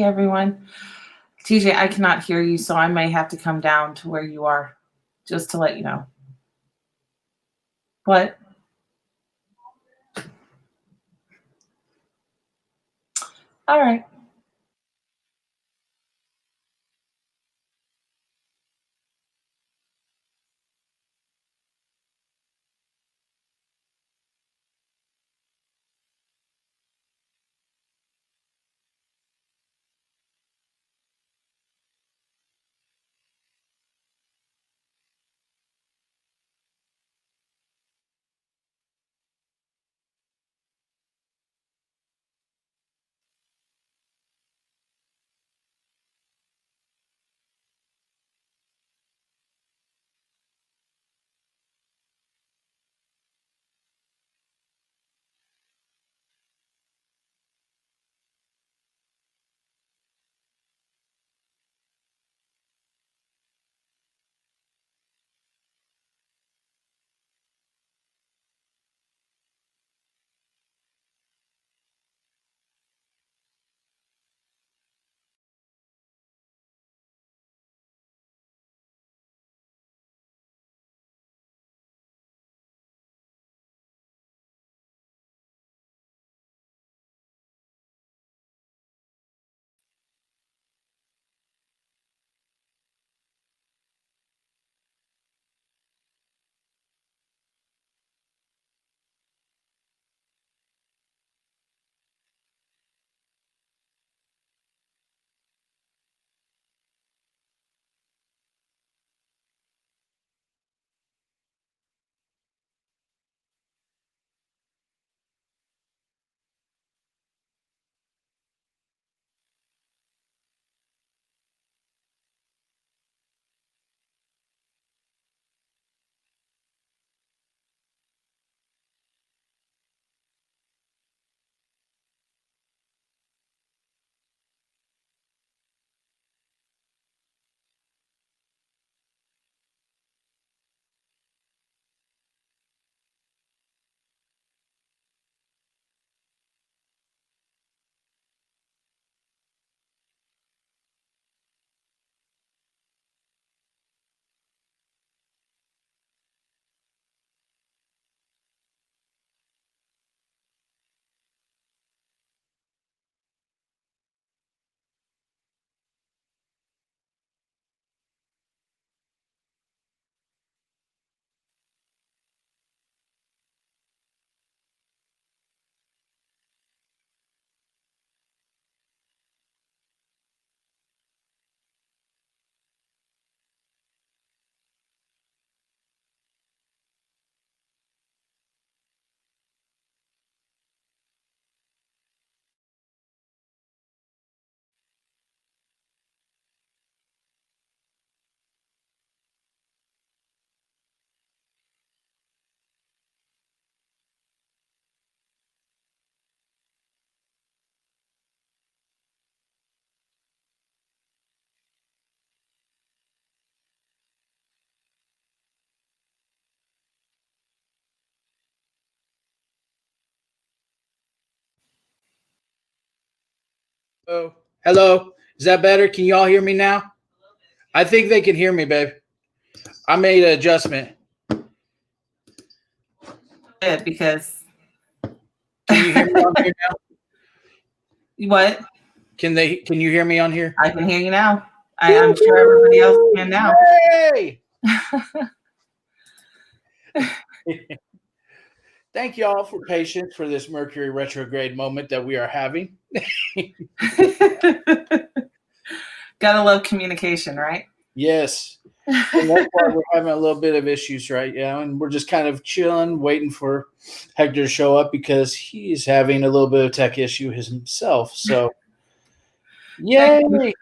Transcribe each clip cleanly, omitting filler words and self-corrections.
everyone. TJ, I cannot hear you, so I may have to come down to where you are, just to let you know. What? All right. Oh, hello. Is that better? Can y'all hear me now? I think they can hear me, babe. I made an adjustment. Good, because Can you hear me on here now? what? Can you hear me on here? I can hear you now. I'm sure everybody else can now. Hey! Thank y'all for patience for this Mercury retrograde moment that we are having. Gotta love communication, right? Yes. And that's why we're having a little bit of issues right now. And we're just kind of chilling, waiting for Hector to show up because he's having a little bit of tech issue himself. So, yay!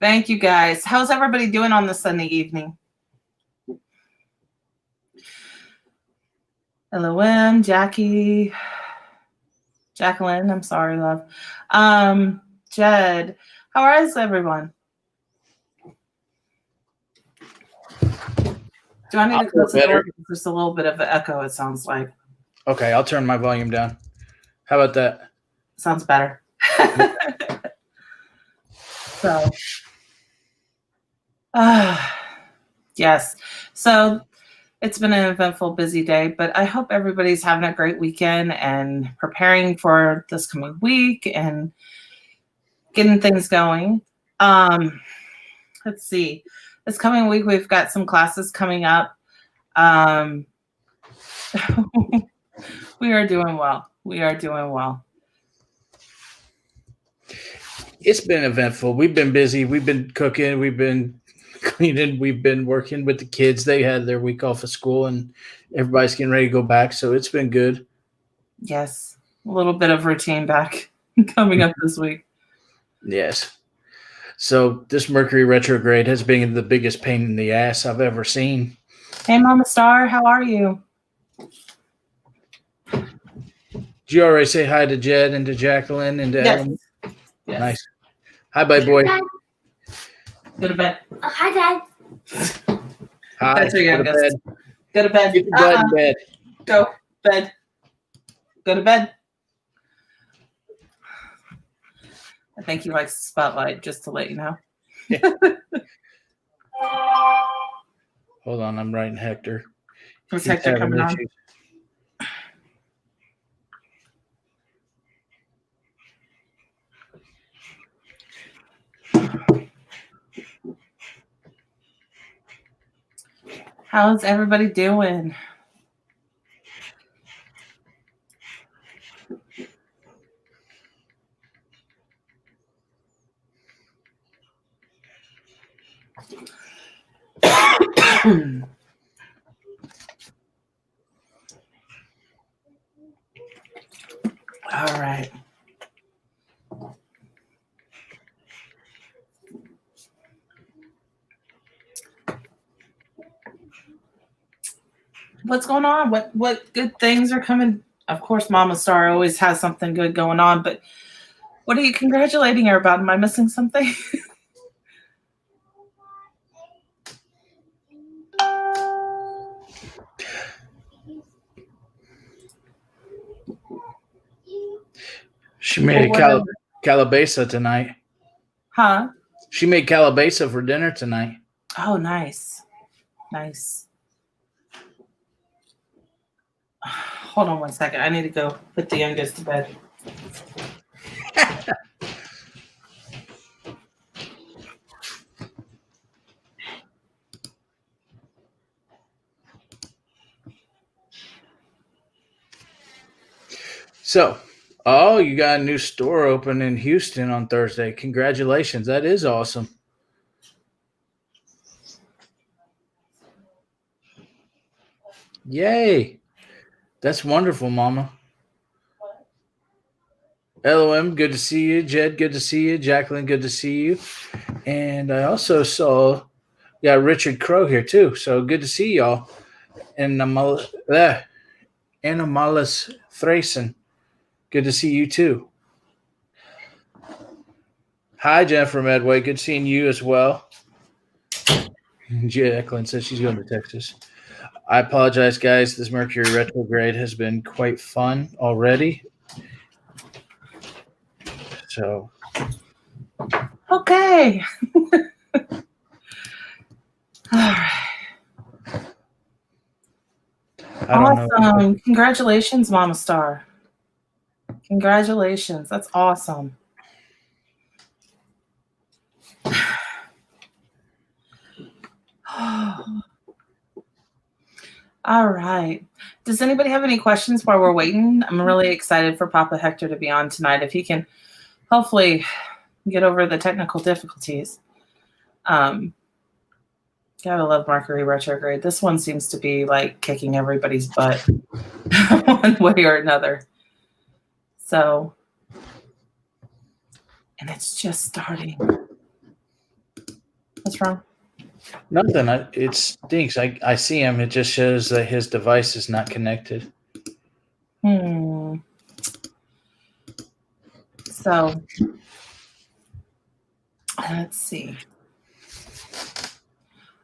Thank you, guys. How's everybody doing on this Sunday evening? Hello, M, Jackie, Jacqueline. I'm sorry, love. Jed, how is everyone? Do I need to close the door? There's a little bit of an echo, it sounds like. Okay, I'll turn my volume down. How about that? Sounds better. So, yes. So it's been an eventful, busy day, but I hope everybody's having a great weekend and preparing for this coming week and getting things going. Let's see. This coming week, we've got some classes coming up. We are doing well. We are doing well. It's been eventful. We've been busy. We've been cooking. We've been cleaning. We've been working with the kids. They had their week off of school, and everybody's getting ready to go back. So it's been good. Yes. A little bit of routine back coming up this week. Yes. So this Mercury retrograde has been the biggest pain in the ass I've ever seen. Hey, Mama Star, how are you? Did you already say hi to Jed and to Jacqueline and to Yes. Ellen? Yes. Nice. Hi, bye, boy. Go to bed. Oh, hi, Dad. Hi. That's your Go to youngest. bed. Go to bed. Get your butt in bed. Go bed. Go to bed. I think he likes the spotlight, just to let you know. Hold on, I'm writing Hector. Is He's Hector having coming on? issues. How's everybody doing? All right. What's going on? What good things are coming? Of course, Mama Star always has something good going on, but what are you congratulating her about? Am I missing something? She made Well, calabasa tonight. Huh? She made calabasa for dinner tonight. Oh, nice. Nice. Hold on one second. I need to go put the youngest to bed. So, oh, you got a new store open in Houston on Thursday. Congratulations. That is awesome. Yay. That's wonderful, Mama. LOM, good to see you. Jed, good to see you. Jacqueline, good to see you. And I also saw Richard Crow here too. So good to see y'all. And Animalus Thrayson, good to see you too. Hi, Jennifer Medway. Good seeing you as well. Jacqueline says she's going to Texas. I apologize, guys. This Mercury retrograde has been quite fun already. So, Okay. All right. I don't know. Awesome. Congratulations, Mama Star. Congratulations. That's awesome. All right. Does anybody have any questions while we're waiting? I'm really excited for Papa Hector to be on tonight. If he can hopefully get over the technical difficulties. Gotta love Mercury retrograde. This one seems to be like kicking everybody's butt one way or another. So, and it's just starting. What's wrong? Nothing. It stinks. I see him. It just shows that his device is not connected. So, let's see.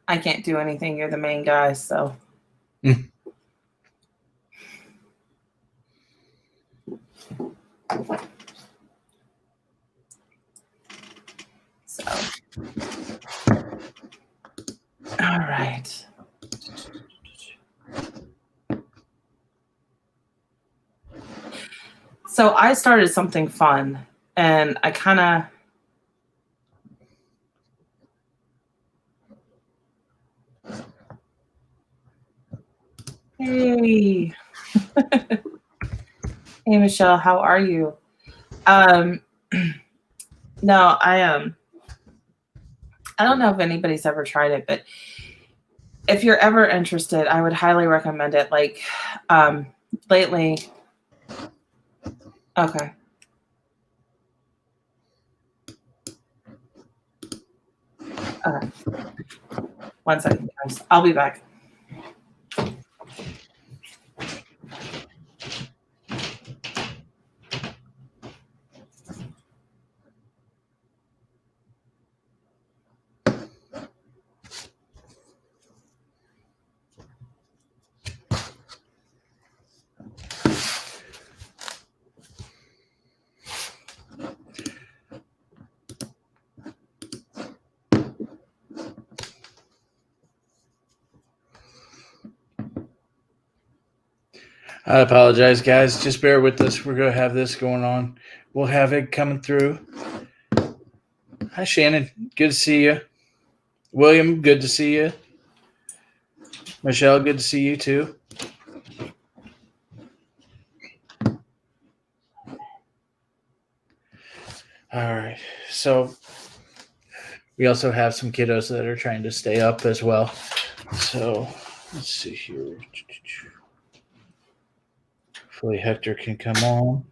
I can't do anything. You're the main guy, so. So, All right. So I started something fun, and I kind of hey hey Michelle, how are you? Um, no, I don't know if anybody's ever tried it, but if you're ever interested, I would highly recommend it. Like lately, okay. Okay. 1 second, guys. I'll be back. I apologize, guys. Just bear with us. We're going to have this going on. We'll have it coming through. Hi, Shannon. Good to see you. William, good to see you. Michelle, good to see you too. All right. So we also have some kiddos that are trying to stay up as well. So let's see here. Hopefully Hector can come on.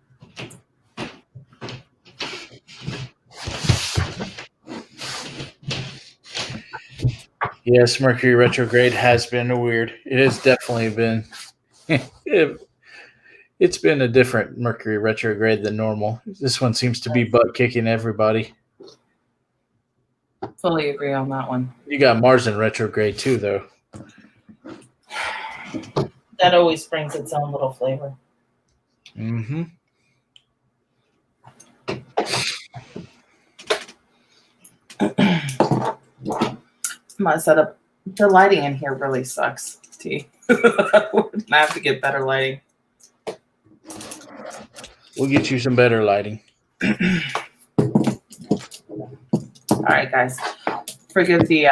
Yes, Mercury retrograde has been weird. It has definitely been. It's been a different Mercury retrograde than normal. This one seems to be butt kicking everybody. Fully agree on that one. You got Mars in retrograde too, though. That always brings its own little flavor. Mm-hmm. My setup, the lighting in here really sucks. T. I have to get better lighting. We'll get you some better lighting. All right, guys. Forgive the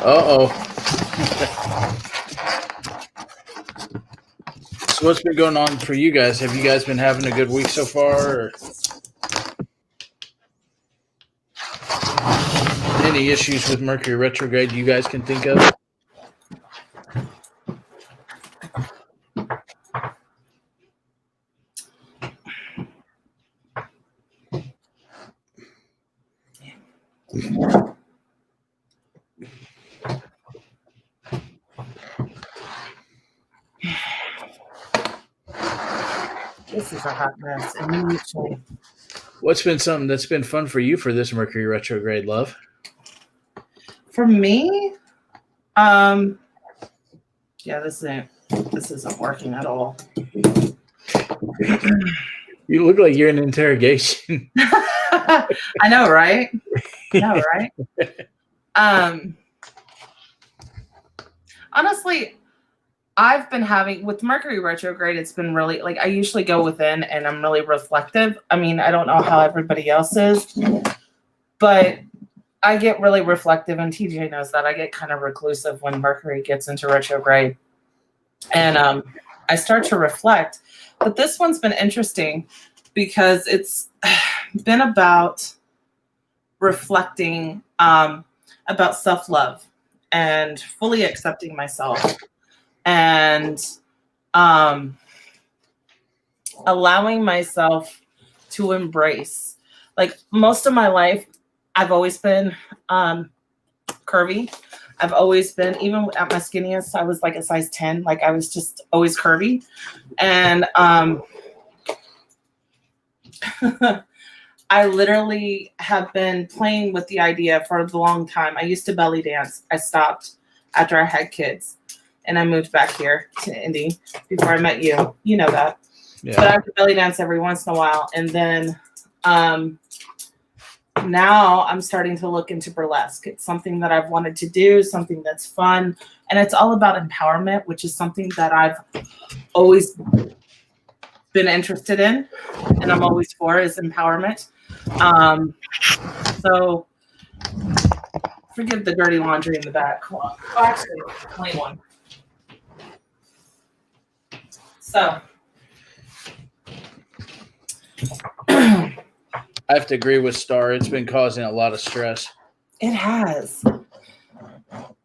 Uh-oh. So what's been going on for you guys? Have you guys been having a good week so far? Or any issues with Mercury retrograde you guys can think of? This is a hot mess. And usually, What's been something that's been fun for you for this Mercury retrograde, love? for me, yeah, this isn't working at all. You look like you're in interrogation. I know, right? Honestly, I've been having with Mercury retrograde, it's been really like I usually go within and I'm really reflective. I mean, I don't know how everybody else is, but I get really reflective, and TJ knows that I get kind of reclusive when Mercury gets into retrograde. And I start to reflect. But this one's been interesting because it's been about reflecting about self-love and fully accepting myself and allowing myself to embrace. Like most of my life, I've always been curvy. I've always been, even at my skinniest, I was like a size 10. Like I was just always curvy. And I literally have been playing with the idea for a long time. I used to belly dance. I stopped after I had kids. and I moved back here to Indy before I met you. You know that. Yeah. But I would belly dance every once in a while. And then now I'm starting to look into burlesque. It's something that I've wanted to do, something that's fun. And it's all about empowerment, which is something that I've always been interested in. And I'm always for is empowerment. So forgive the dirty laundry in the back. Oh, actually, clean one. So I have to agree with Star. It's been causing a lot of stress. it has.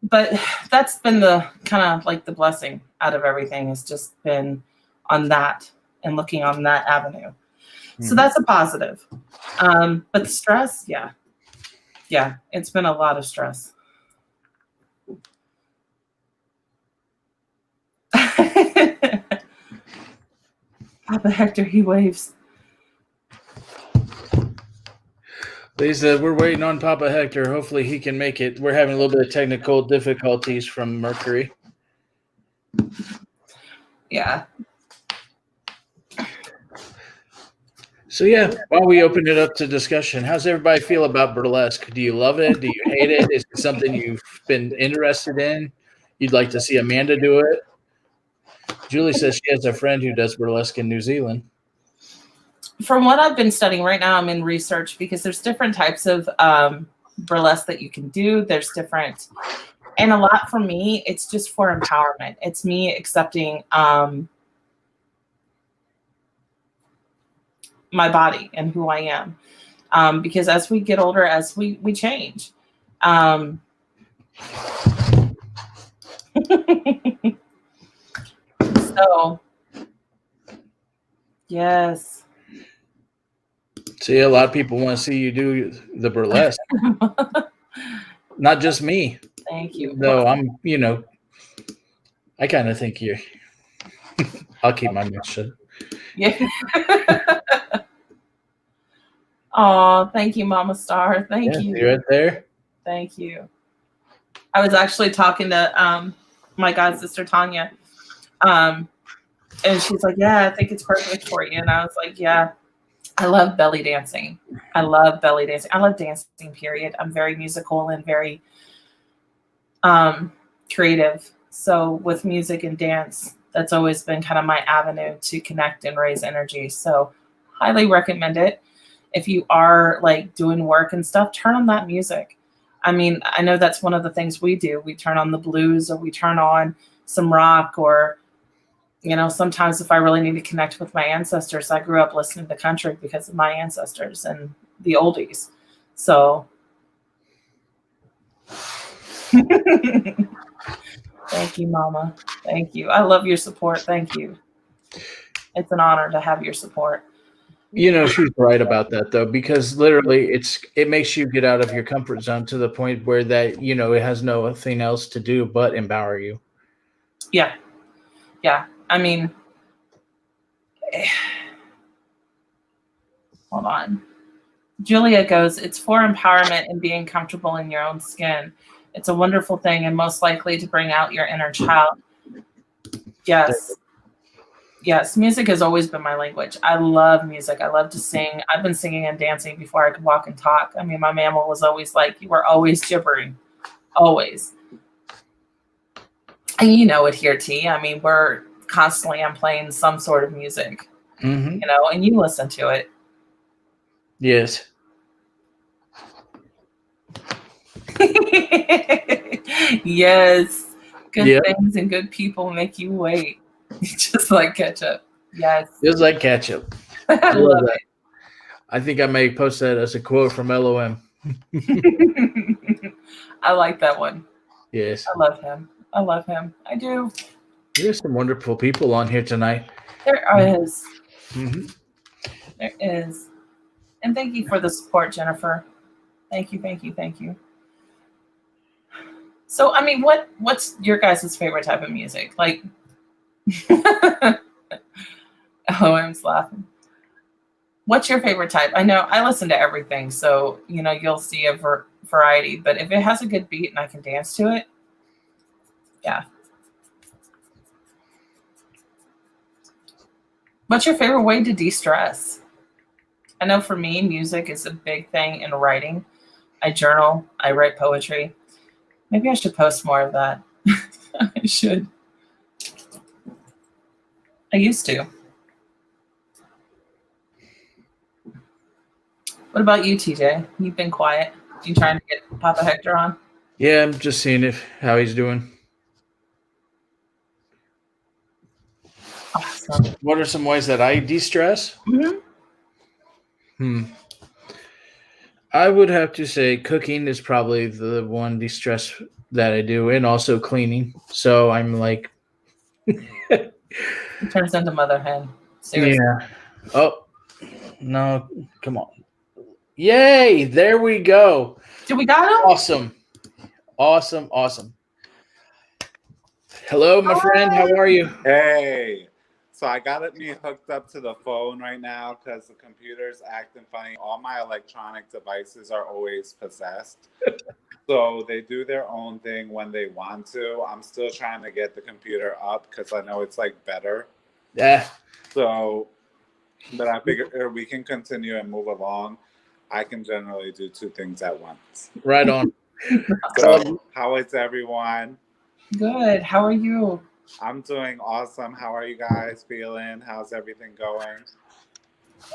But that's been the kind of like the blessing out of everything has just been on that and looking on that avenue. So that's a positive. But the stress, yeah, it's been a lot of stress. Papa Hector, he waves. Lisa, we're waiting on Papa Hector. Hopefully he can make it. We're having a little bit of technical difficulties from Mercury. Yeah. So yeah, while we open it up to discussion, how's everybody feel about burlesque? Do you love it? Do you hate it? Is it something you've been interested in? You'd like to see Amanda do it? Julie says she has a friend who does burlesque in New Zealand. From what I've been studying right now, I'm in research because there's different types of burlesque that you can do. There's different, and a lot for me, it's just for empowerment. It's me accepting my body and who I am. Because as we get older, as we change. So, yes. See, a lot of people want to see you do the burlesque. Not just me. Thank you. Though I'm, I kind of think you're. I'll keep my mouth shut. Yeah. Oh, thank you, Mama Star. Thank you. You're right there. Thank you. I was actually talking to my god sister Tanya, and she's like, "Yeah, I think it's perfect for you." And I was like, "Yeah, I love belly dancing. I love belly dancing. I love dancing. Period. I'm very musical and very creative. So with music and dance, that's always been kind of my avenue to connect and raise energy. So highly recommend it. If you are like doing work and stuff, turn on that music. I mean, I know that's one of the things we do. We turn on the blues or we turn on some rock or, sometimes if I really need to connect with my ancestors, I grew up listening to country because of my ancestors and the oldies. So thank you, Mama. Thank you. I love your support. Thank you. It's an honor to have your support. She's right about that though, because literally it makes you get out of your comfort zone to the point where that, it has nothing else to do but empower you. Yeah. Yeah. I mean, hold on. Julia goes, it's for empowerment and being comfortable in your own skin. It's a wonderful thing and most likely to bring out your inner child. Yes. Yes, music has always been my language. I love music. I love to sing. I've been singing and dancing before I could walk and talk. I mean, my mama was always like, you were always gibbering. Always. And you know it here, T. I mean, we're constantly, I'm playing some sort of music, and you listen to it. Yes. Yes. Good things and good people make you wait. Just like ketchup. Yes. Just like ketchup. I love it. I think I may post that as a quote from LOM. I like that one. Yes. I love him. I do. There's some wonderful people on here tonight. There is. Mm-hmm. There is. And thank you for the support, Jennifer. Thank you. So, I mean, what's your guys' favorite type of music? Like, I'm laughing. What's your favorite type? I know I listen to everything, so, you'll see a variety. But if it has a good beat and I can dance to it, yeah. What's your favorite way to de-stress? I know for me, music is a big thing in writing. I journal, I write poetry. Maybe I should post more of that. I should. I used to. What about you, TJ? You've been quiet. You trying to get Papa Hector on? Yeah, I'm just seeing how he's doing. Awesome. What are some ways that I de-stress? Mhm. I would have to say cooking is probably the one de-stress that I do, and also cleaning. So I'm like, It turns into mother hen. Seriously. yeah. Oh no, come on! Yay! There we go. Did we got him? Awesome, awesome, awesome. Hello, my friend. How Hi. are you? Hey, so I got me hooked up to the phone right now because the computer's acting funny. All my electronic devices are always possessed. So they do their own thing when they want to. I'm still trying to get the computer up because I know it's like better. Yeah. So, but I figure we can continue and move along. I can generally do two things at once. Right on. So, how is everyone? Good. How are you? I'm doing awesome. How are you guys feeling? How's everything going?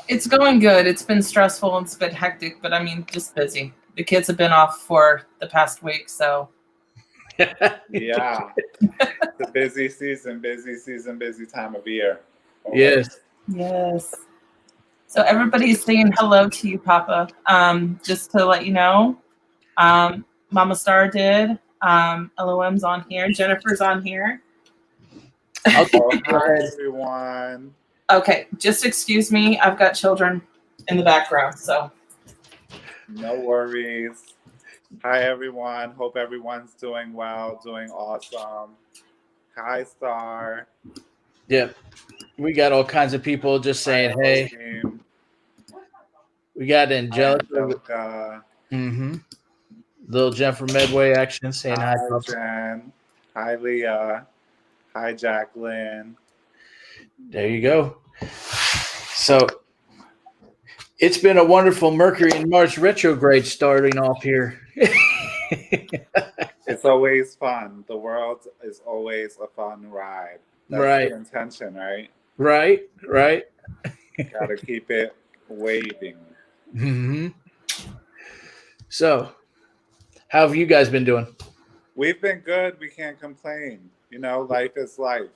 It's going good. It's been stressful and it's been hectic, but I mean, just busy. The kids have been off for the past week, so Yeah, the busy season, busy time of year. Yes. yes. So everybody's saying hello to you, Papa. Just to let you know, Mama Star did. LOM's on here. Jennifer's on here. I'll Oh, go hi ahead. everyone. Okay, just excuse me. I've got children in the background, so No worries. Hi everyone. Hope everyone's doing well, doing awesome. Hi Star. Yeah. We got all kinds of people just saying, Hi hey. Team. We got Hi Angelica. Angelica. Mm-hmm. Little Jen from Medway Action saying hi. Hi Pups. Jen. Hi Leah. Hi Jacqueline. There you go. So it's been a wonderful Mercury and Mars retrograde starting off here. It's always fun. The world is always a fun ride. That's Right. the intention, right? Right. Gotta keep it waving. Mm-hmm. So, how have you guys been doing? We've been good. We can't complain. You know, life is life.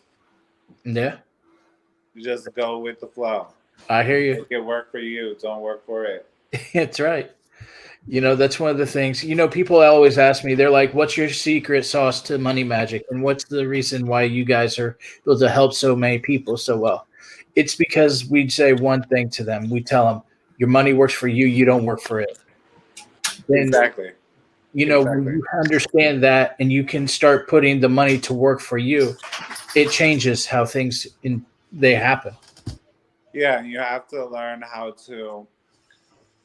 Yeah, You just go with the flow. I hear you. Make it work for you. Don't work for it. That's right. That's one of the things. People always ask me, they're like, what's your secret sauce to money magic? And what's the reason why you guys are able to help so many people so well? It's because we say one thing to them. We tell them, your money works for you. You don't work for it. Then, Exactly. when Exactly. you understand that and you can start putting the money to work for you, it changes how they happen. Yeah, you have to learn how to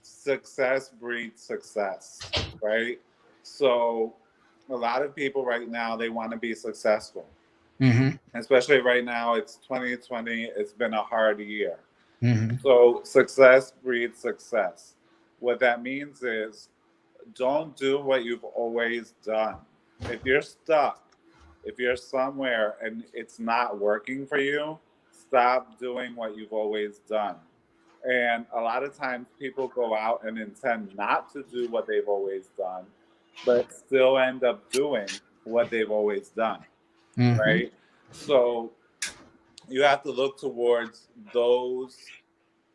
success breeds success, right? So a lot of people right now they want to be successful. Mm-hmm. Especially right now, it's 2020. It's been a hard year. Mm-hmm. So success breeds success. What that means is don't do what you've always done. If you're stuck, if you're somewhere and it's not working for you, stop doing what you've always done. And a lot of times people go out and intend not to do what they've always done, but still end up doing what they've always done, Mm-hmm. right? So you have to look towards those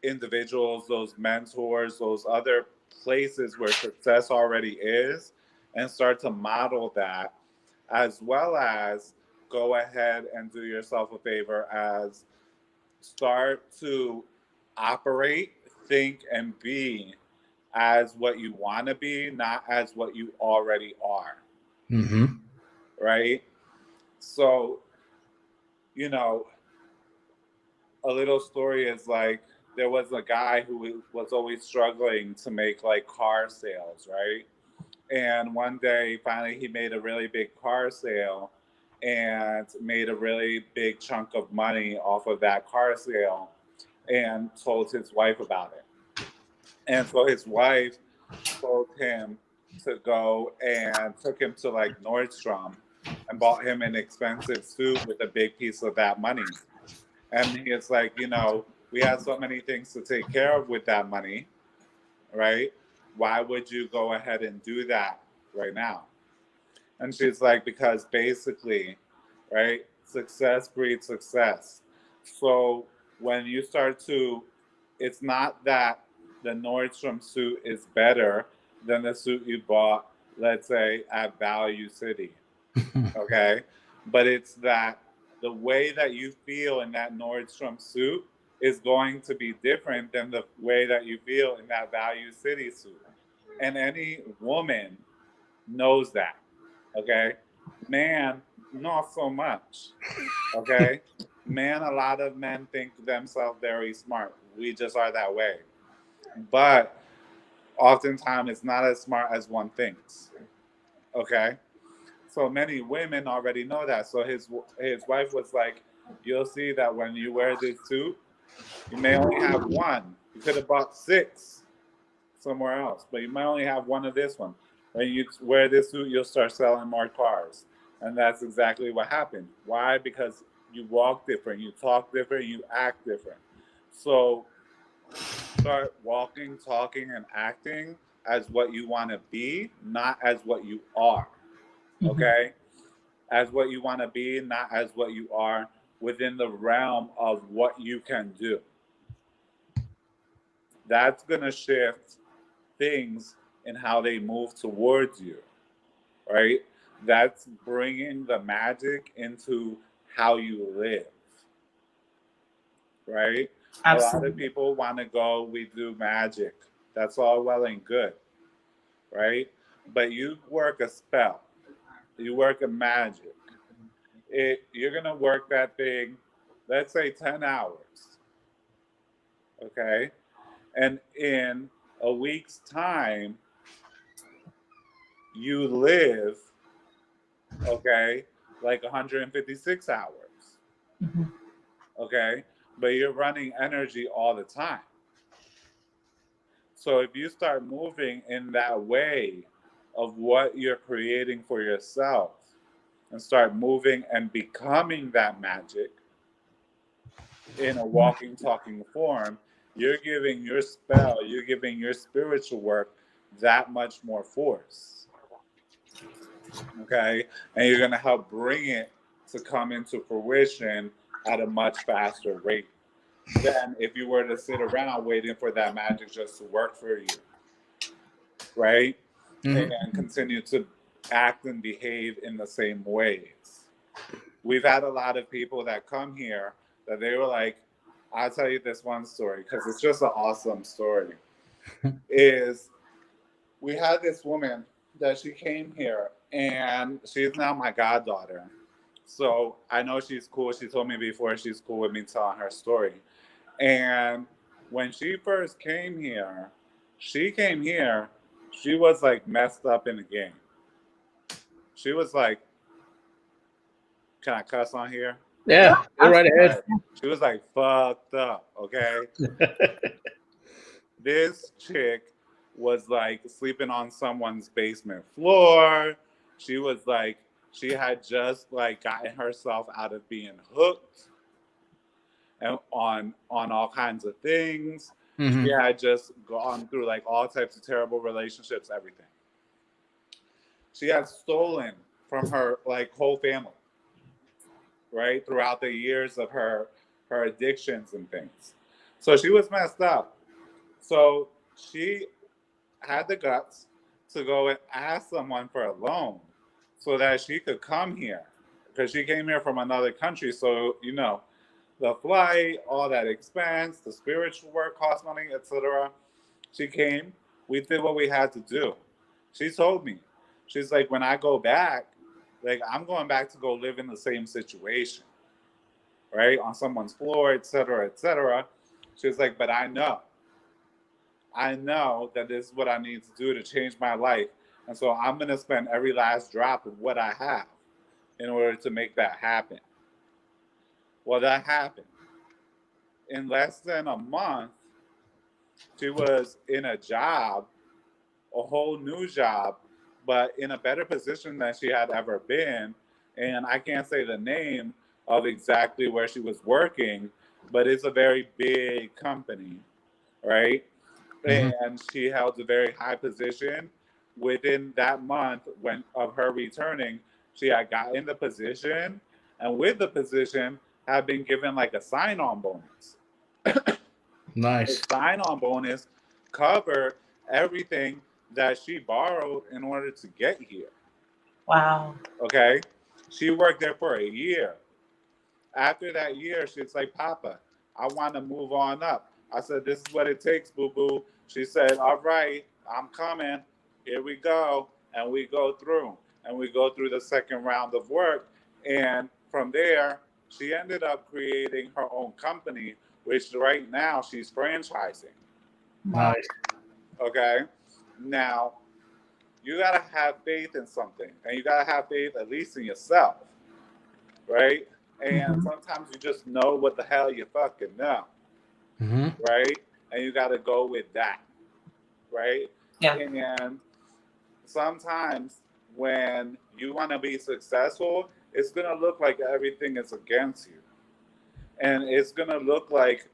individuals, those mentors, those other places where success already is, and start to model that, as well as go ahead and do yourself a favor as start to operate, think, and be as what you want to be, not as what you already are, Mm-hmm. right? So, you know, a little story is like there was a guy who was always struggling to make like car sales, right? And one day, finally, he made a really big car sale and made a really big chunk of money off of that car sale. and told his wife about it. And so his wife told him to go and took him to like Nordstrom and bought him an expensive suit with a big piece of that money. And he is like, we have so many things to take care of with that money, right? Why would you go ahead and do that right now? And she's like, because basically, right, success breeds success. So when you start to, it's not that the Nordstrom suit is better than the suit you bought, let's say, at Value City, okay? But it's that the way that you feel in that Nordstrom suit is going to be different than the way that you feel in that Value City suit. And any woman knows that, okay? Man, not so much, okay? Man, a lot of men think themselves very smart. We just are that way. But oftentimes it's not as smart as one thinks, okay? So many women already know that. So his wife was like, you'll see that when you wear this suit, you may only have one. You could have bought six somewhere else, but you might only have one of this one. When you wear this suit, you'll start selling more cars. And that's exactly what happened. Why? Because you walk different, you talk different, you act different. So start walking, talking, and acting as what you want to be, not as what you are. Okay? As what you want to be, not as what you are, within the realm of what you can do. That's going to shift things in how they move towards you, right? That's bringing the magic into how you live, right? A lot of Absolutely. people want to go, we do magic. That's all well and good, right? But you work a spell, you work a magic. You're going to work that thing, let's say 10 hours, okay? And in a week's time, you live, okay, like 156 hours, Mhm. okay? But you're running energy all the time. So if you start moving in that way of what you're creating for yourself and start moving and becoming that magic in a walking, talking form, you're giving your spell, you're giving your spiritual work that much more force. Okay? And you're going to help bring it to come into fruition at a much faster rate than if you were to sit around waiting for that magic just to work for you, right? Mhm. And continue to act and behave in the same ways. We've had a lot of people that come here that they were like, I'll tell you this one story because it's just an awesome story. Is we had this woman that she came here and she's now my goddaughter. So I know she's cool. She told me before she's cool with me telling her story. And when she first came here, she was like messed up in the game. She was like, can I cuss on here? Yeah, Yeah, go right ahead. Like, she was like fucked up, okay? This chick was like sleeping on someone's basement floor. She was like, she had just like gotten herself out of being hooked and on all kinds of things. She Mhm. had just gone through like all types of terrible relationships, everything. She had stolen from her like whole family, right? Throughout the years of her addictions and things. So she was messed up. So she had the guts to go and ask someone for a loan so that she could come here because she came here from another country. So, the flight, all that expense, the spiritual work cost money, etc. She came, we did what we had to do. She told me, she's like, when I go back, like I'm going back to go live in the same situation, right? On someone's floor, etc., etc. She's like, but I know that this is what I need to do to change my life. And so I'm going to spend every last drop of what I have in order to make that happen. Well, that happened. in less than a month, she was in a job, a whole new job, but in a better position than she had ever been. And I can't say the name of exactly where she was working, but it's a very big company, right? Mhm. And she held a very high position. Within that month when of her returning, she had gotten the position, and with the position had been given like a sign-on bonus. The Nice. sign-on bonus covered everything that she borrowed in order to get here. Wow. Okay, she worked there for a year. After that year, she's like, Papa, I want to move on up. I said, this is what it takes, boo boo. She said, all right, I'm coming. Here we go. And we go through. And we go through the second round of work. And from there, she ended up creating her own company, which right now she's franchising. Wow. Nice. Okay. Now, you got to have faith in something. And you got to have faith at least in yourself. Right? And Mhm. sometimes you just know what the hell you fucking know, Mm-hmm. right? And you got to go with that, right? Yeah. And sometimes when you want to be successful, it's going to look like everything is against you. And it's going to look like,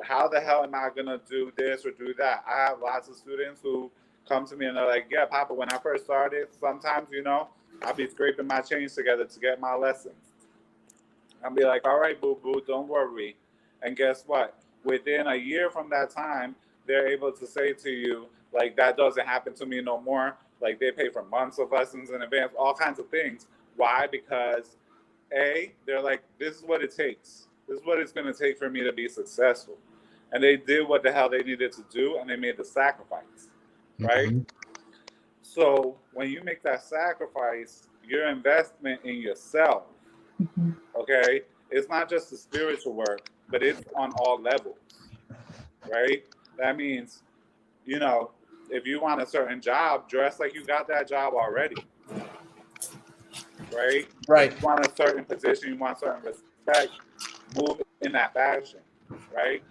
how the hell am I going to do this or do that? I have lots of students who come to me and they're like, yeah, Papa, when I first started, sometimes, I'll be scraping my change together to get my lessons. I'll be like, all right, boo boo, don't worry. And guess what? Within a year from that time, they're able to say to you, like, that doesn't happen to me no more. Like, they pay for months of lessons in advance, all kinds of things. Why? Because, A, they're like, this is what it takes. This is what it's going to take for me to be successful. And they did what the hell they needed to do, and they made the sacrifice, right? Mm-hmm. So when you make that sacrifice, your investment in yourself, Mhm. okay, it's not just the spiritual work, but it's on all levels, right? That means, you know, if you want a certain job, dress like you got that job already, right? If Right. you want a certain position, you want certain respect, move in that fashion, right?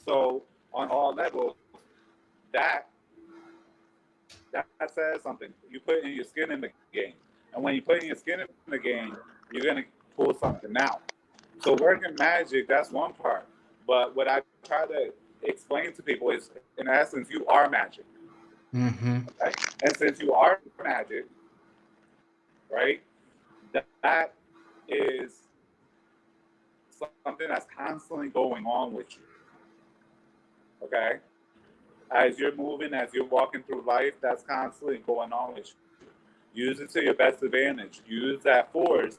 So on all levels, that that says something. You put in your skin in the game, and when you put in your skin in the game, you're gonna pull something out. So working magic, that's one part. But what I try to explain to people is, in essence, you are magic, Mm-hmm. right? And since you are magic, right, that is something that's constantly going on with you, okay? As you're moving, as you're walking through life, that's constantly going on with you. Use it to your best advantage. Use that force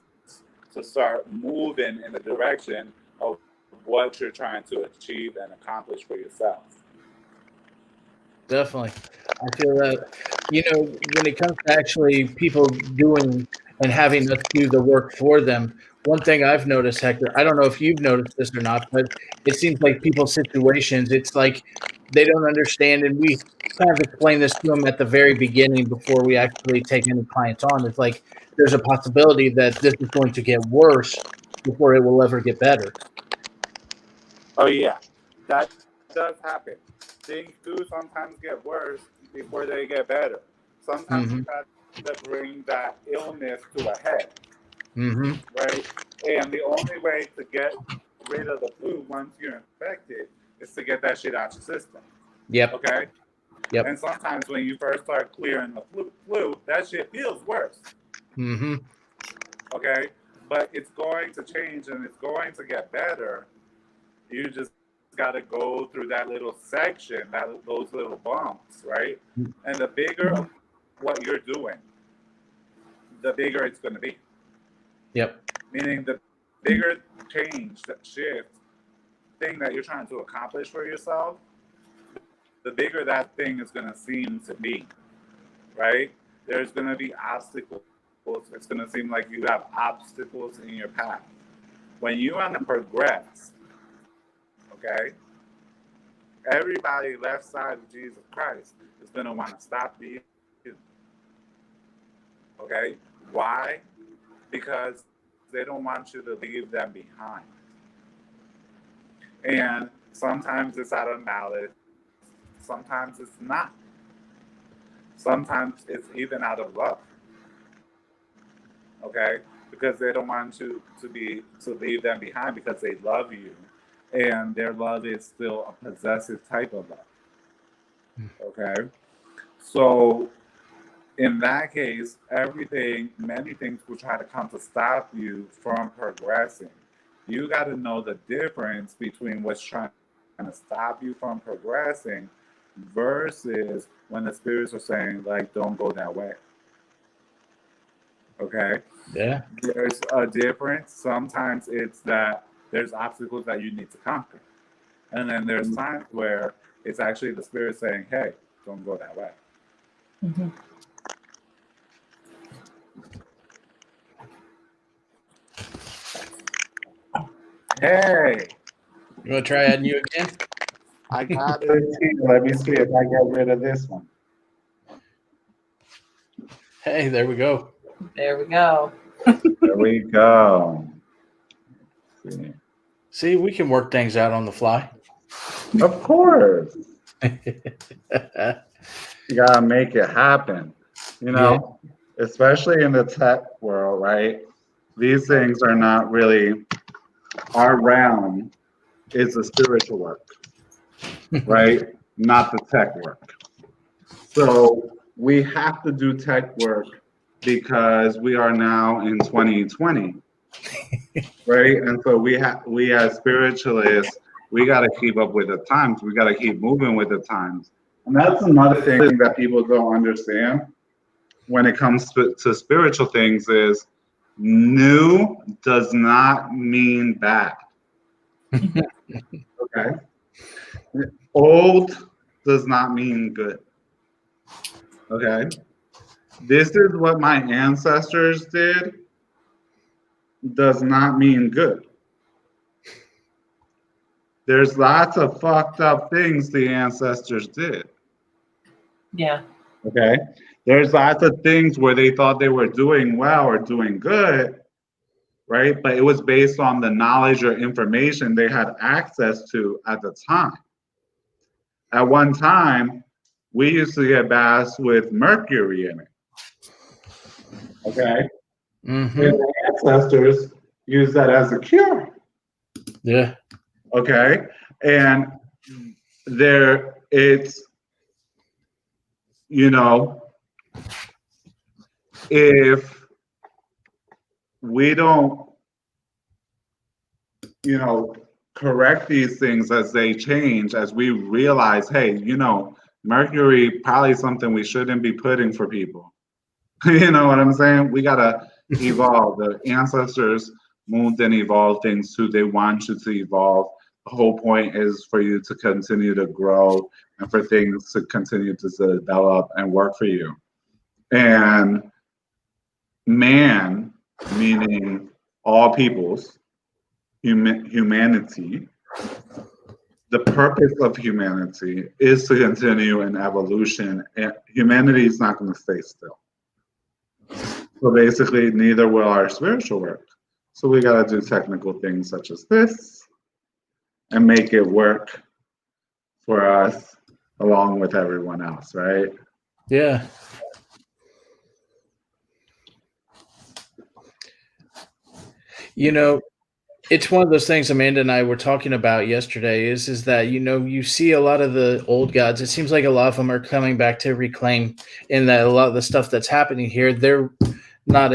to start moving in the direction of what you're trying to achieve and accomplish for yourself. Definitely. I feel that, when it comes to actually people doing and having us do the work for them, one thing I've noticed, Hector, I don't know if you've noticed this or not, but it seems like people's situations, it's like they don't understand. And we kind of explain this to them at the very beginning before we actually take any clients on. It's like there's a possibility that this is going to get worse before it will ever get better. Oh yeah, that does happen. Things do sometimes get worse before they get better. Sometimes Mm-hmm. you have to bring that illness to a head, Mm-hmm. right? And the only way to get rid of the flu once you're infected is to get that shit out your system. Yep. Okay? Yep. And sometimes when you first start clearing the flu, that shit feels worse. Mm-hmm. Okay? But it's going to change and it's going to get better. You just got to go through that little section, those little bumps, right? And the bigger of what you're doing, the bigger it's going to be. Yep. Meaning the bigger change, that shift, thing that you're trying to accomplish for yourself, the bigger that thing is going to seem to be, right? There's going to be obstacles. It's going to seem like you have obstacles in your path. When you want to progress, okay, everybody left side of Jesus Christ is going to want to stop you. Okay? Why? Because they don't want you to leave them behind. And sometimes it's out of malice, sometimes it's not. Sometimes it's even out of love. Okay? Because they don't want you to leave them behind because they love you. And their love is still a possessive type of love. Okay? So in that case, many things will try to come to stop you from progressing. You got to know the difference between what's trying to stop you from progressing versus when the spirits are saying, like, don't go that way. Okay? Yeah. There's a difference. Sometimes it's that there's obstacles that you need to conquer. And then there's times where it's actually the spirit saying, hey, don't go that way. Mm-hmm. Hey, You want to try adding you again? I got it here. Let me see if I get rid of this one. Hey, there we go. There we go. There we go. See, we can work things out on the fly. Of course. You gotta make it happen. You know, especially in the tech world, right? These things are not really our realm. Is the spiritual work, right? Not the tech work. So we have to do tech work because we are now in 2020, right? And so we as spiritualists, we got to keep up with the times. We got to keep moving with the times. And that's another thing that people don't understand when it comes to spiritual things is new does not mean bad. Okay. Old does not mean good. Okay. This is what my ancestors did does not mean good. There's lots of fucked up things the ancestors did. Yeah. Okay. There's lots of things where they thought they were doing well or doing good, right? But it was based on the knowledge or information they had access to at the time. At one time, we used to get baths with mercury in it. Okay. Mm-hmm. And the ancestors used that as a cure. Yeah. Okay. And it's, you know, if we don't, you know, correct these things as they change, as we realize, hey, you know, mercury probably something we shouldn't be putting for people. You know what I'm saying? We gotta evolve. The ancestors moved and evolved things too. They want you to evolve. The whole point is for you to continue to grow and for things to continue to develop and work for you. And man, meaning all peoples, humanity, the purpose of humanity is to continue in evolution, and humanity is not going to stay still. So basically, neither will our spiritual work. So we got to do technical things such as this and make it work for us along with everyone else, right? Yeah. You know, it's one of those things Amanda and I were talking about yesterday is that, you know, you see a lot of the old gods. It seems like a lot of them are coming back to reclaim, and that a lot of the stuff that's happening here, they're not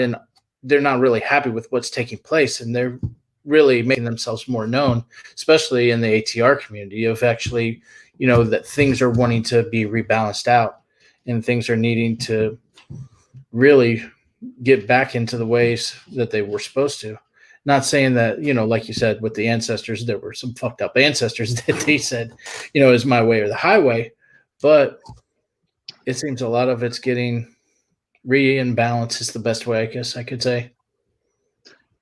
really happy with what's taking place, and they're really making themselves more known, especially in the ATR community, of actually, you know, that things are wanting to be rebalanced out and things are needing to really get back into the ways that they were supposed to. Not saying that, you know, like you said, with the ancestors, there were some fucked up ancestors that they said, you know, is my way or the highway. But it seems a lot of it's getting re-imbalanced is the best way, I guess I could say.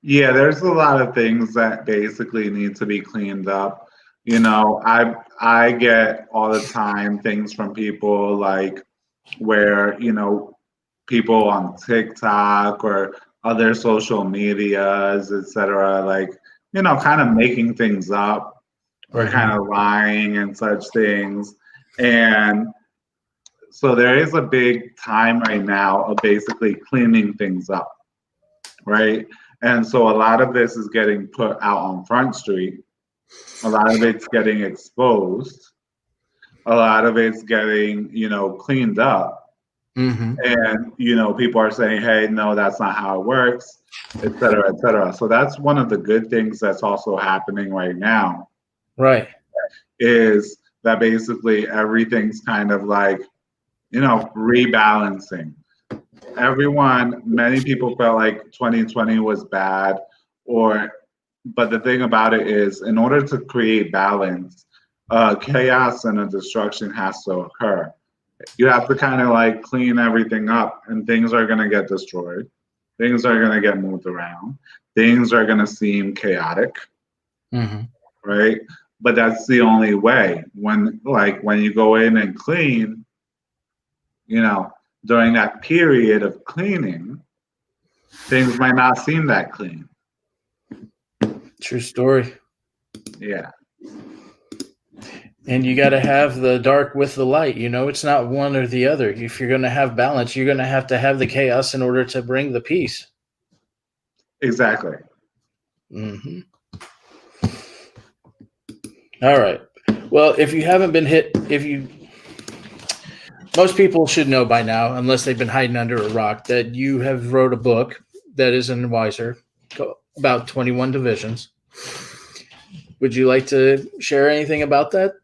Yeah, there's a lot of things that basically need to be cleaned up. You know, I get all the time things from people like where, you know, people on TikTok or other social medias, etc., like, you know, kind of making things up or kind of lying and such things. And so there is a big time right now of basically cleaning things up, right? And so a lot of this is getting put out on Front Street. A lot of it's getting exposed. A lot of it's getting, cleaned up. Mm-hmm. And, people are saying, hey, no, that's not how it works, et cetera, et cetera. So that's one of the good things that's also happening right now. Right. Is that basically everything's kind of like, rebalancing. Many people felt like 2020 was bad, but the thing about it is, in order to create balance, chaos and a destruction has to occur. You have to kind of like clean everything up, and things are going to get destroyed. Things are going to get moved around. Things are going to seem chaotic, right? But that's the only way. When you go in and clean, during that period of cleaning, things might not seem that clean. True story. Yeah. And you got to have the dark with the light. It's not one or the other. If you're going to have balance, you're going to have the chaos in order to bring the peace. Exactly. Mm-hmm. All right. Well, if you haven't been hit, most people should know by now, unless they've been hiding under a rock, that you have wrote a book that is in Weiser about 21 divisions. Would you like to share anything about that?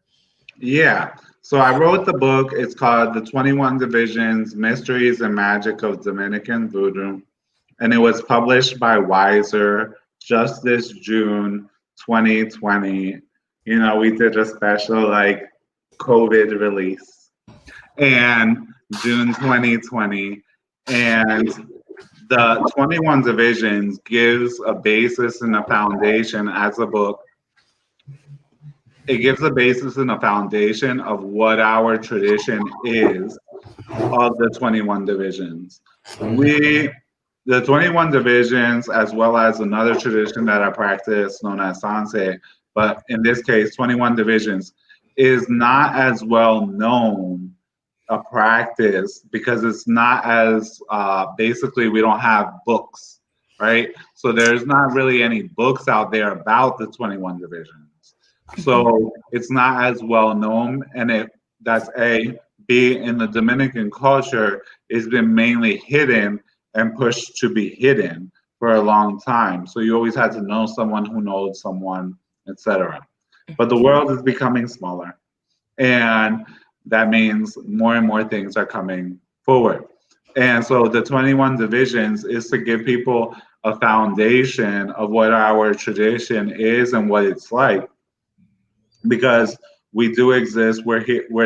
Yeah. So I wrote the book. It's called The 21 Divisions, Mysteries and Magic of Dominican Voodoo. And it was published by Weiser just this June 2020. We did a special COVID release. And June 2020. And the 21 Divisions gives a basis and a foundation as a book. It gives a basis and a foundation of what our tradition is of the 21 Divisions. The 21 Divisions, as well as another tradition that I practice known as Sanse, but in this case, 21 Divisions, is not as well known a practice because it's not as basically we don't have books, right? So there's not really any books out there about the 21 Divisions. So it's not as well known, and that's A. B, in the Dominican culture, it's been mainly hidden and pushed to be hidden for a long time. So you always had to know someone who knows someone, etc. But the world is becoming smaller, and that means more and more things are coming forward. And so the 21 Divisions is to give people a foundation of what our tradition is and what it's like. Because we do exist, we're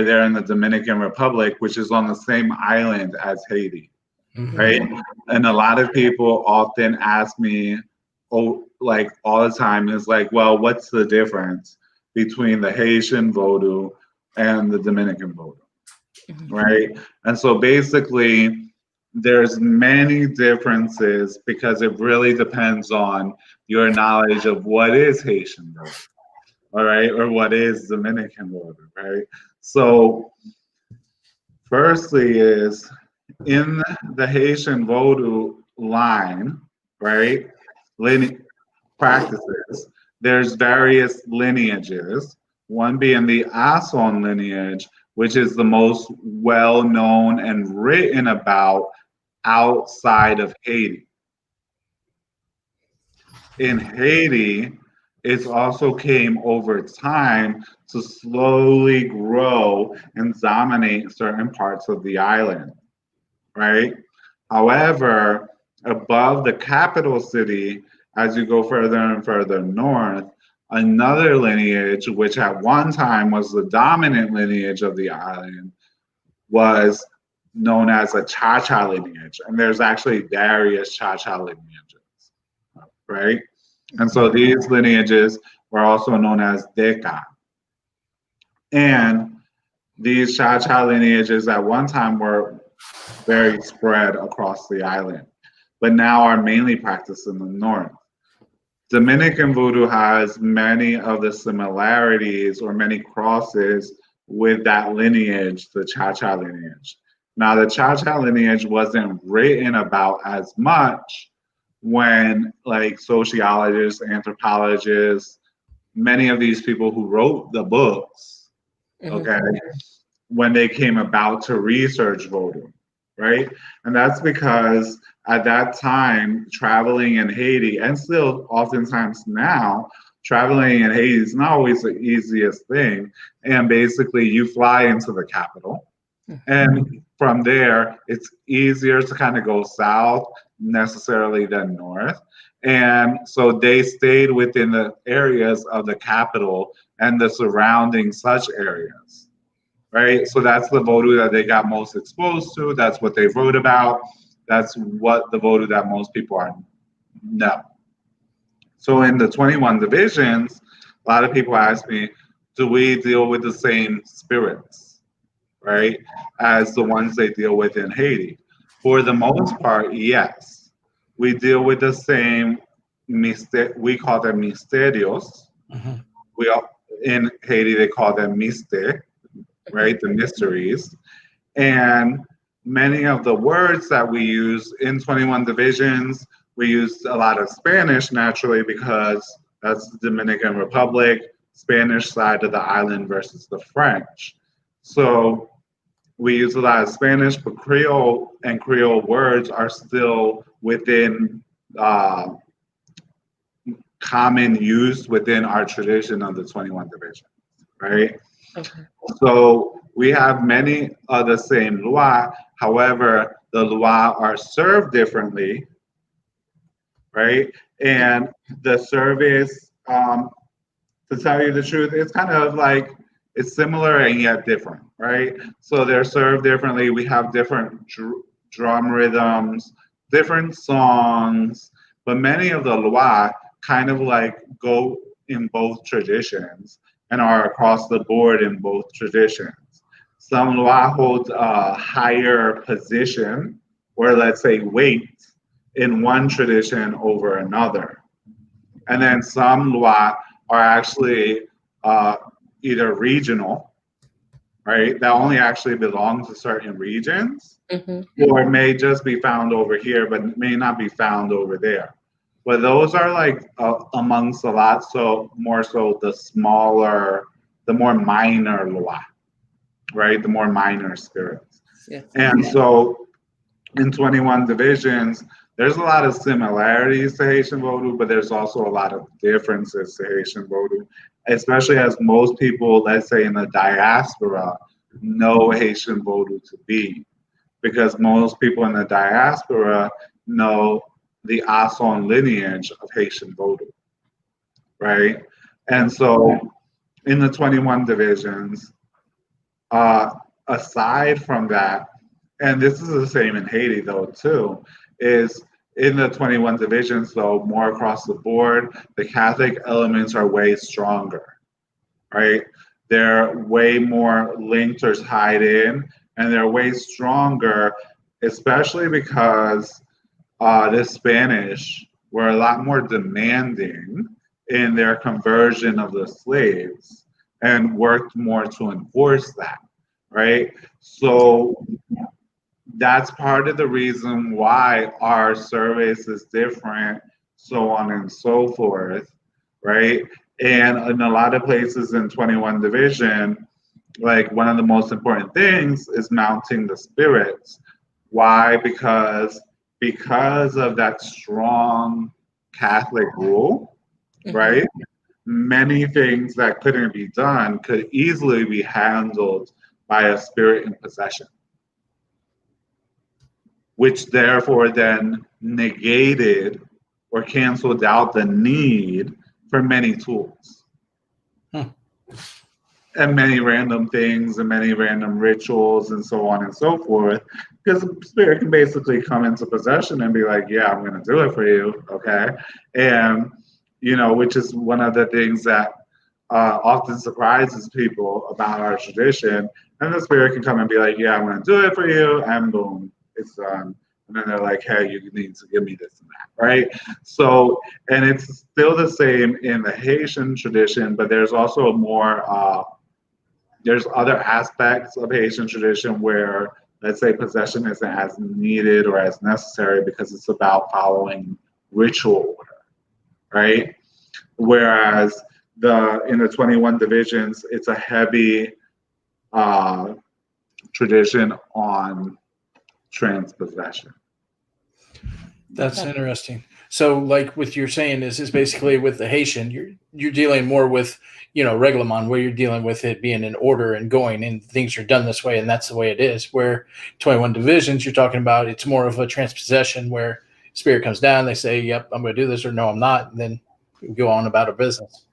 there in the Dominican Republic, which is on the same island as Haiti, right? And a lot of people often ask me, all the time, is like, well, what's the difference between the Haitian voodoo and the Dominican voodoo, right? And so basically, there's many differences because it really depends on your knowledge of what is Haitian voodoo. All right, or what is Dominican voodoo, right? So, firstly, is in the Haitian voodoo line, right? Practices. There's various lineages. One being the Ason lineage, which is the most well known and written about outside of Haiti. In Haiti, it also came over time to slowly grow and dominate certain parts of the island, right? However, above the capital city, as you go further and further north, another lineage, which at one time was the dominant lineage of the island, was known as a Cha-Cha lineage. And there's actually various Cha-Cha lineages, right? And so these lineages were also known as Deca. And these Cha-Cha lineages at one time were very spread across the island, but now are mainly practiced in the north. Dominican voodoo has many of the similarities or many crosses with that lineage, the Cha-Cha lineage. Now, the Cha-Cha lineage wasn't written about as much when like sociologists, anthropologists, many of these people who wrote the books, okay, when they came about to research voodoo, right? And that's because at that time, traveling in Haiti, and still oftentimes now, traveling in Haiti is not always the easiest thing. And basically, you fly into the capital, and from there, it's easier to kind of go south necessarily than north. And so they stayed within the areas of the capital and the surrounding such areas, right? So that's the voodoo that they got most exposed to. That's what they wrote about. That's what the voodoo that most people are know. So in the 21 divisions, a lot of people ask me, do we deal with the same spirits, right, as the ones they deal with in Haiti? For the most part, yes. We deal with the same, we call them misterios. We in Haiti, they call them miste, right, the mysteries. And many of the words that we use in 21 divisions, we use a lot of Spanish naturally because that's the Dominican Republic, Spanish side of the island versus the French. So we use a lot of Spanish, but Creole and Creole words are still within common use within our tradition of the 21 divisions, right? Okay. So we have many of the same loi. However, the loi are served differently, right? And the service, to tell you the truth, it's kind of like it's similar and yet different, right? So they're served differently. We have different drum rhythms, different songs, but many of the loi kind of like go in both traditions and are across the board in both traditions. Some loi hold a higher position, or let's say weight, in one tradition over another. And then some loi are actually either regional, right, that only actually belong to certain regions, or may just be found over here, but may not be found over there. But those are like amongst a lot, so more so the smaller, the more minor loi, right, the more minor spirits. Yeah. And so in 21 divisions, there's a lot of similarities to Haitian voodoo, but there's also a lot of differences to Haitian voodoo, especially as most people, let's say in the diaspora, know Haitian voodoo to be, because most people in the diaspora know the Ason lineage of Haitian voodoo, right? And so in the 21 divisions, aside from that, and this is the same in Haiti though too, is in the 21 divisions though, more across the board, the Catholic elements are way stronger, right? They're way more linked or tied in, and they're way stronger, especially because the Spanish were a lot more demanding in their conversion of the slaves and worked more to enforce that, right? So that's part of the reason why our service is different, so on and so forth, right? And in a lot of places in 21 division, like one of the most important things is mounting the spirits. Why? Because of that strong Catholic rule, right? Many things that couldn't be done could easily be handled by a spirit in possession, which therefore then negated or canceled out the need for many tools and many random things and many random rituals and so on and so forth, because the spirit can basically come into possession and be like, yeah, I'm going to do it for you, okay? And, you know, which is one of the things that often surprises people about our tradition. And the spirit can come and be like, yeah, I'm going to do it for you, and boom, it's done. And and then they're like, hey, you need to give me this and that, right? So, and it's still the same in the Haitian tradition, but there's also a more, there's other aspects of Haitian tradition where, let's say, possession isn't as needed or as necessary because it's about following ritual order, right? Whereas in the 21 divisions, it's a heavy tradition on transpossession. That's interesting. So, like what you're saying is basically with the Haitian, you're dealing more with, reglement, where you're dealing with it being in order and going, and things are done this way, and that's the way it is. Where 21 divisions, you're talking about, it's more of a transpossession where spirit comes down, they say, "Yep, I'm going to do this," or "No, I'm not," and then we go on about our business.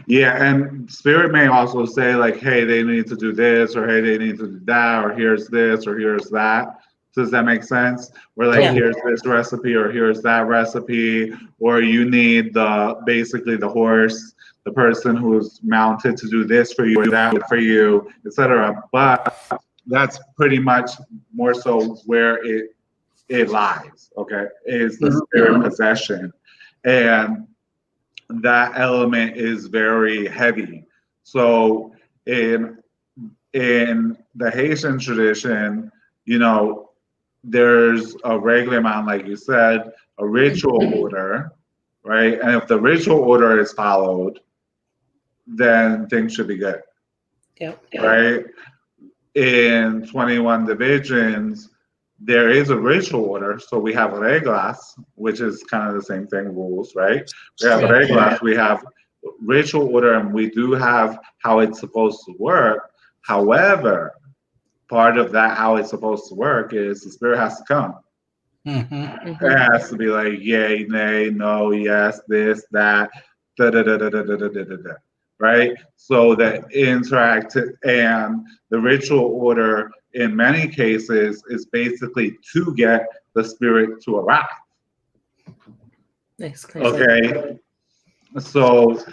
Yeah, and spirit may also say like, "Hey, they need to do this," or "Hey, they need to do that," or "Here's this," or "Here's that." Does that make sense? Or like, here's this recipe, or here's that recipe, or you need basically the horse, the person who's mounted to do this for you, or that for you, etc. But that's pretty much more so where it lies. Okay, is the spirit possession, and that element is very heavy. So in the Haitian tradition, there's a reglement, like you said, a ritual order, right? And if the ritual order is followed, then things should be good. Yep. Right? In 21 divisions, there is a ritual order. So we have reglas, which is kind of the same thing, rules, right? We have reglas, we have ritual order, and we do have how it's supposed to work. However, part of that, how it's supposed to work, is the spirit has to come. It has to be like yay, nay, no, yes, this, that, da da da da da da da da da. Right? So the interactive and the ritual order in many cases is basically to get the spirit to arrive. Okay. So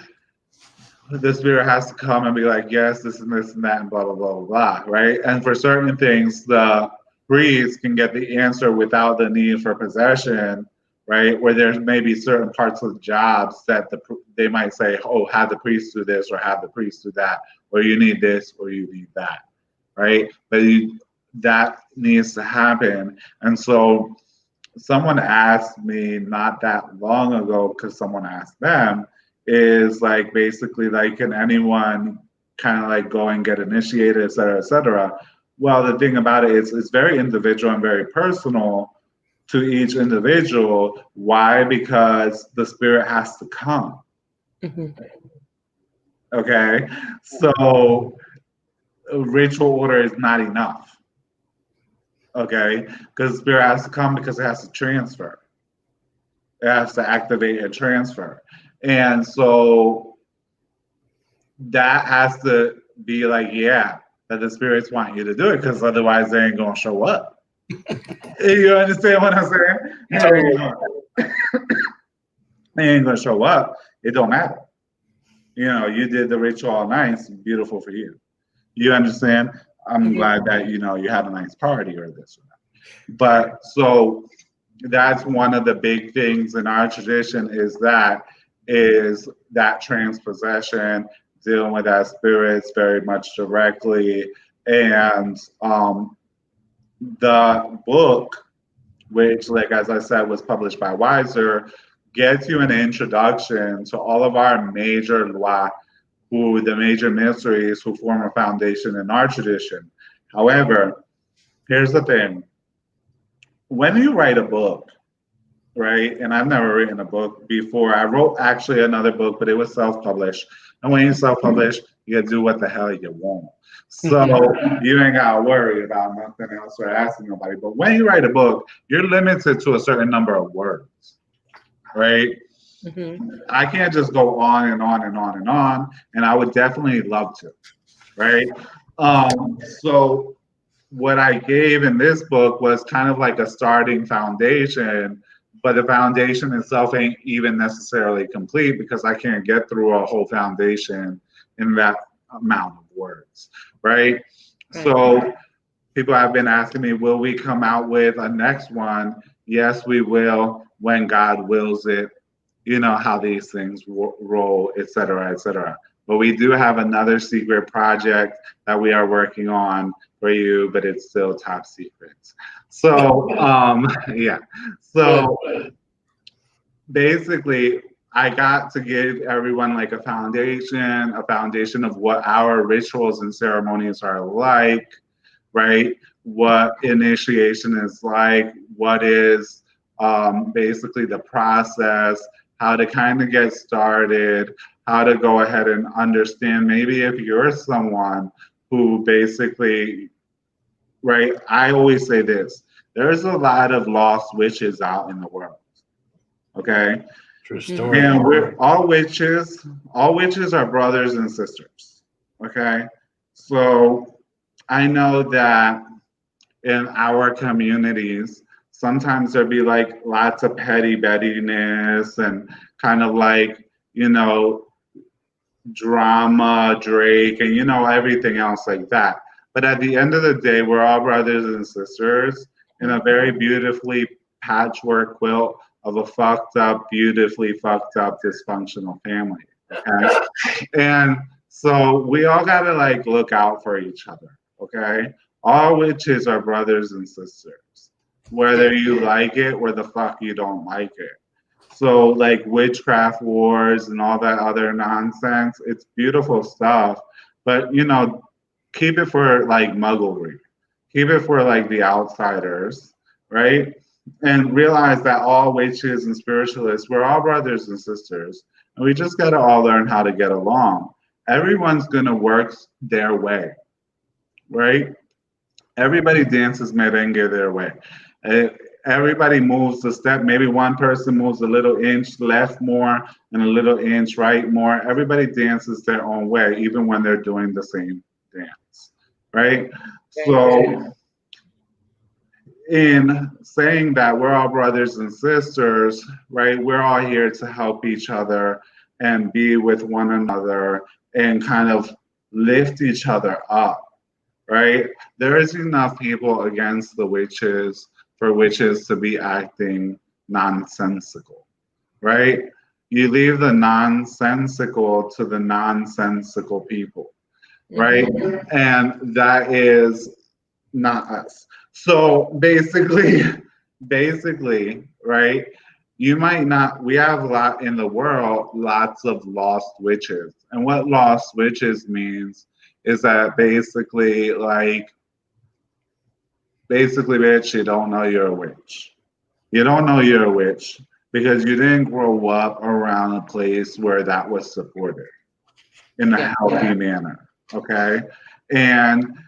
the spirit has to come and be like, yes, this and this and that, and blah, blah, blah, blah, blah, right? And for certain things, the priest can get the answer without the need for possession, right? Where there's maybe certain parts of the jobs that they might say, oh, have the priest do this, or have the priest do that, or you need this, or you need that, right? But that needs to happen. And so someone asked me not that long ago, because someone asked them, is like basically like, can anyone kind of like go and get initiated, et cetera, et cetera. Well, the thing about it is it's very individual and very personal to each individual. Why? Because the spirit has to come. Okay, so ritual order is not enough. Okay, because the spirit has to come because it has to transfer. It has to activate and transfer. And so that has to be like, yeah, that the spirits want you to do it, because otherwise they ain't gonna show up. You understand what I'm saying? They ain't gonna show up. It don't matter. You did the ritual all nice, beautiful for you. You understand? I'm glad that you had a nice party or this or that. But so that's one of the big things in our tradition is that transpossession, dealing with that spirits very much directly. And the book, which, like as I said, was published by Weiser, gets you an introduction to all of our major lois, the major mysteries who form a foundation in our tradition. However, here's the thing. When you write a book, right? And I've never written a book before. I wrote actually another book, but it was self-published. And when you self-publish, you do what the hell you want. So you ain't gotta worry about nothing else or asking nobody. But when you write a book, you're limited to a certain number of words, right? I can't just go on and on and on and on, and I would definitely love to, right? So what I gave in this book was kind of like a starting foundation, but the foundation itself ain't even necessarily complete because I can't get through a whole foundation in that amount of words, right? So people have been asking me, will we come out with a next one? Yes, we will when God wills it. You know how these things roll, et cetera, et cetera. But we do have another secret project that we are working on for you, but it's still top secret. So, yeah. So basically, I got to give everyone like a foundation of what our rituals and ceremonies are like, right? What initiation is like, what is basically the process, how to kind of get started, how to go ahead and understand. Maybe if you're someone who basically, right? I always say this, there's a lot of lost witches out in the world, okay? True story. And we're all witches are brothers and sisters, okay? So I know that in our communities, sometimes there'd be like lots of petty bettiness and kind of like, you know, drama, Drake, and you know, everything else like that. But at the end of the day, we're all brothers and sisters in a very beautifully patchwork quilt of a fucked up, beautifully fucked up, dysfunctional family. Okay. And so we all gotta like look out for each other. Okay. All witches are brothers and sisters, whether you like it or the fuck you don't like it. So like witchcraft wars and all that other nonsense, it's beautiful stuff. But you know, keep it for like mugglery. Keep it for like the outsiders, right? And realize that all witches and spiritualists, we're all brothers and sisters. And we just gotta all learn how to get along. Everyone's gonna work their way, right? Everybody dances merengue their way. Everybody moves a step. Maybe one person moves a little inch left more and a little inch right more. Everybody dances their own way, even when they're doing the same dance, right? So in saying that we're all brothers and sisters, right? We're all here to help each other and be with one another and kind of lift each other up, right? There is enough people against the witches for witches to be acting nonsensical, right? You leave the nonsensical to the nonsensical people, right? And that is not us. So basically, right? You might not, we have a lot in the world, lots of lost witches. And what lost witches means is that basically, bitch, you don't know you're a witch. You don't know you're a witch because you didn't grow up around a place where that was supported in a healthy manner, okay? And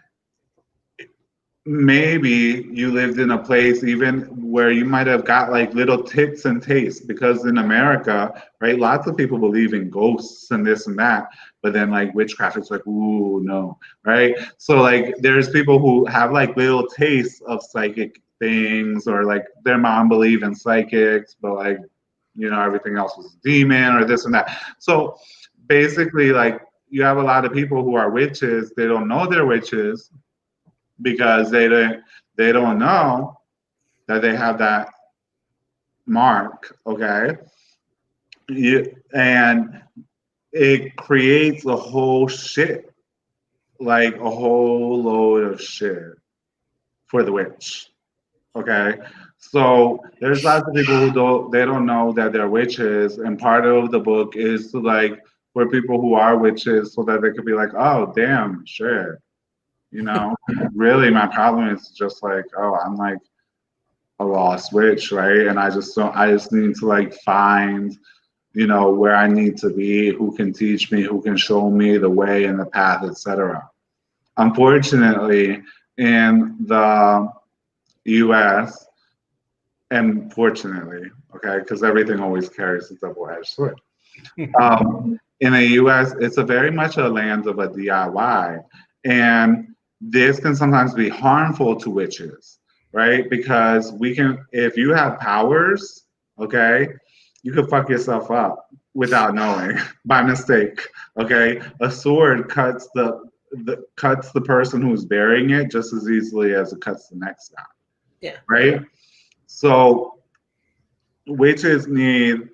maybe you lived in a place even where you might have got like little tips and tastes, because in America, right, lots of people believe in ghosts and this and that, but then like witchcraft is like, ooh, no, right? So like there's people who have like little tastes of psychic things, or like their mom believed in psychics, but like, you know, everything else was a demon or this and that. So basically, like, you have a lot of people who are witches, they don't know they're witches because they don't know that they have that mark, okay? And it creates a whole shit, like a whole load of shit for the witch, okay? So there's lots of people who don't know that they're witches, and part of the book is to like for people who are witches, so that they could be like, oh damn, shit. You know, really, my problem is just like, oh, I'm like a lost witch, right? And I just need to like find, you know, where I need to be, who can teach me, who can show me the way and the path, etc. Unfortunately, in the US, and fortunately, okay, because everything always carries a double-edged sword. In the US, it's a very much a land of a DIY. And this can sometimes be harmful to witches, right? Because we can, if you have powers, okay, you can fuck yourself up without knowing by mistake, okay? A sword cuts the cuts the person who's bearing it just as easily as it cuts the next guy. Yeah. Right? So witches need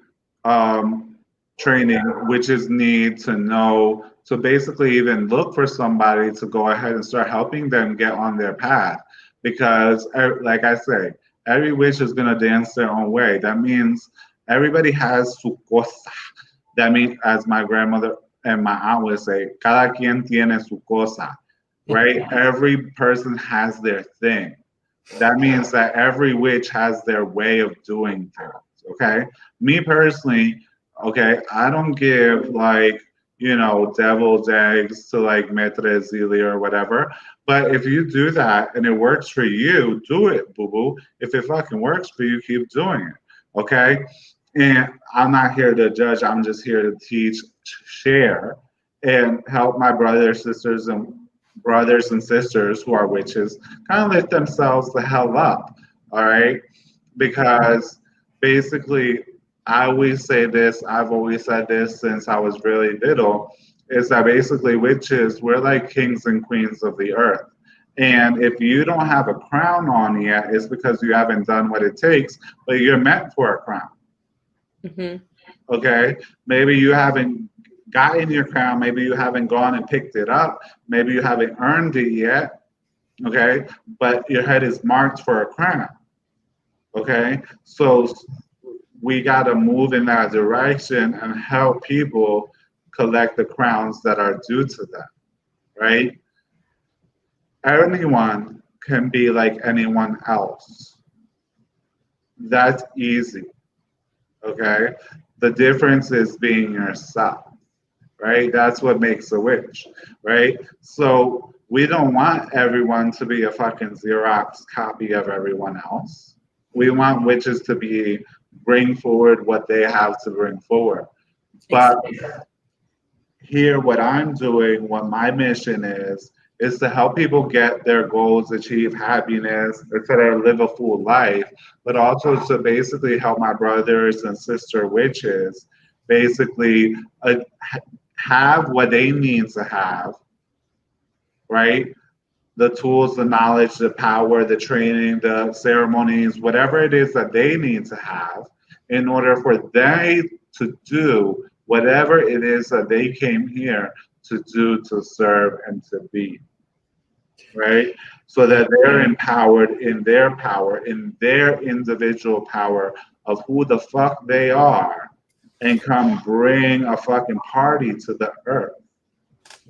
training, witches need to know to basically even look for somebody to go ahead and start helping them get on their path. Because, like I say, every witch is going to dance their own way. That means everybody has su cosa. That means, as my grandmother and my aunt would say, cada quien tiene su cosa, right? Every person has their thing. That means that every witch has their way of doing things, okay? Me personally, okay, I don't give like, devil's eggs to like Maitre Zelia or whatever. But if you do that and it works for you, do it, boo boo. If it fucking works for you, keep doing it, okay? And I'm not here to judge, I'm just here to teach, share, and help my brothers and sisters who are witches kind of lift themselves the hell up, all right? Because basically, I always say this, I've always said this since I was really little, is that basically witches, we're like kings and queens of the earth. And if you don't have a crown on yet, it's because you haven't done what it takes, but you're meant for a crown. Mm-hmm. Okay? Maybe you haven't gotten your crown, maybe you haven't gone and picked it up, maybe you haven't earned it yet, okay? But your head is marked for a crown, okay? So we got to move in that direction and help people collect the crowns that are due to them, right? Anyone can be like anyone else. That's easy, okay? The difference is being yourself, right? That's what makes a witch, right? So we don't want everyone to be a fucking Xerox copy of everyone else. We want witches to bring forward what they have to bring forward. But here, what I'm doing, what my mission is to help people get their goals, achieve happiness, etc., live a full life, but also to basically help my brothers and sister witches basically have what they need to have, right? The tools, the knowledge, the power, the training, the ceremonies, whatever it is that they need to have in order for they to do whatever it is that they came here to do, to serve, and to be, right? So that they're empowered in their power, in their individual power of who the fuck they are, and come bring a fucking party to the earth,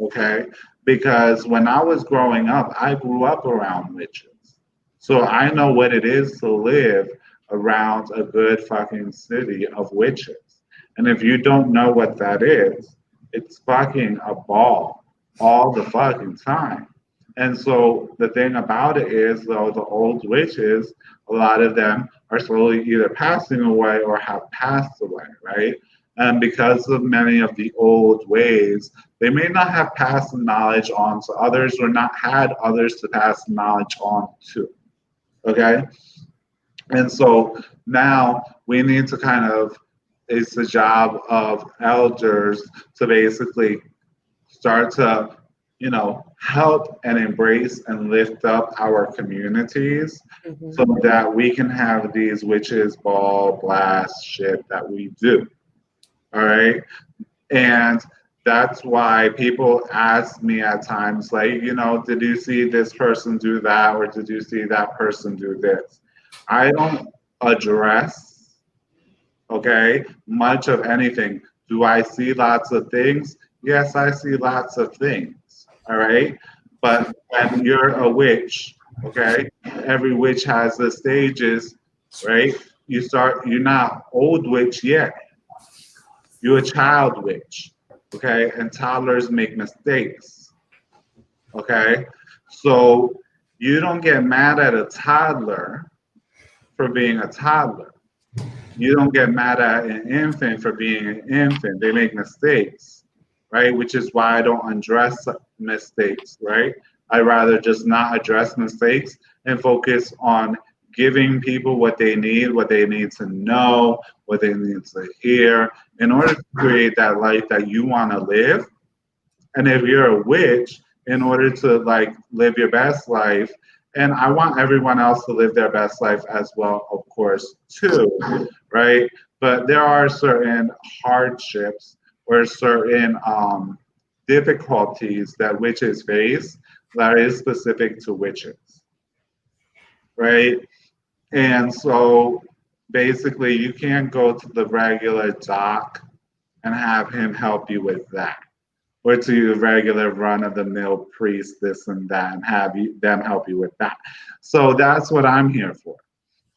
okay? Because when I was growing up, I grew up around witches. So I know what it is to live around a good fucking city of witches. And if you don't know what that is, it's fucking a ball all the fucking time. And so the thing about it is, though, the old witches, a lot of them are slowly either passing away or have passed away, right? And because of many of the old ways, they may not have passed the knowledge on to others or not had others to pass the knowledge on to. Okay? And so now we need to kind of, it's the job of elders to basically start to, help and embrace and lift up our communities so that we can have these witches ball blast shit that we do. All right. And that's why people ask me at times, like, did you see this person do that? Or did you see that person do this? I don't address, okay, much of anything. Do I see lots of things? Yes, I see lots of things. All right. But when you're a witch, okay, every witch has the stages, right? You're not old witch yet. You're a child witch, okay? And toddlers make mistakes, okay? So you don't get mad at a toddler for being a toddler. You don't get mad at an infant for being an infant. They make mistakes, right? Which is why I don't address mistakes, right? I rather just not address mistakes and focus on giving people what they need to know, what they need to hear in order to create that life that you want to live. And if you're a witch, in order to like live your best life. And I want everyone else to live their best life as well, of course, too, right? But there are certain hardships or certain difficulties that witches face that is specific to witches, right? And so basically, you can't go to the regular doc and have him help you with that, or to the regular run-of-the-mill priest, this and that, and have them help you with that. So that's what I'm here for,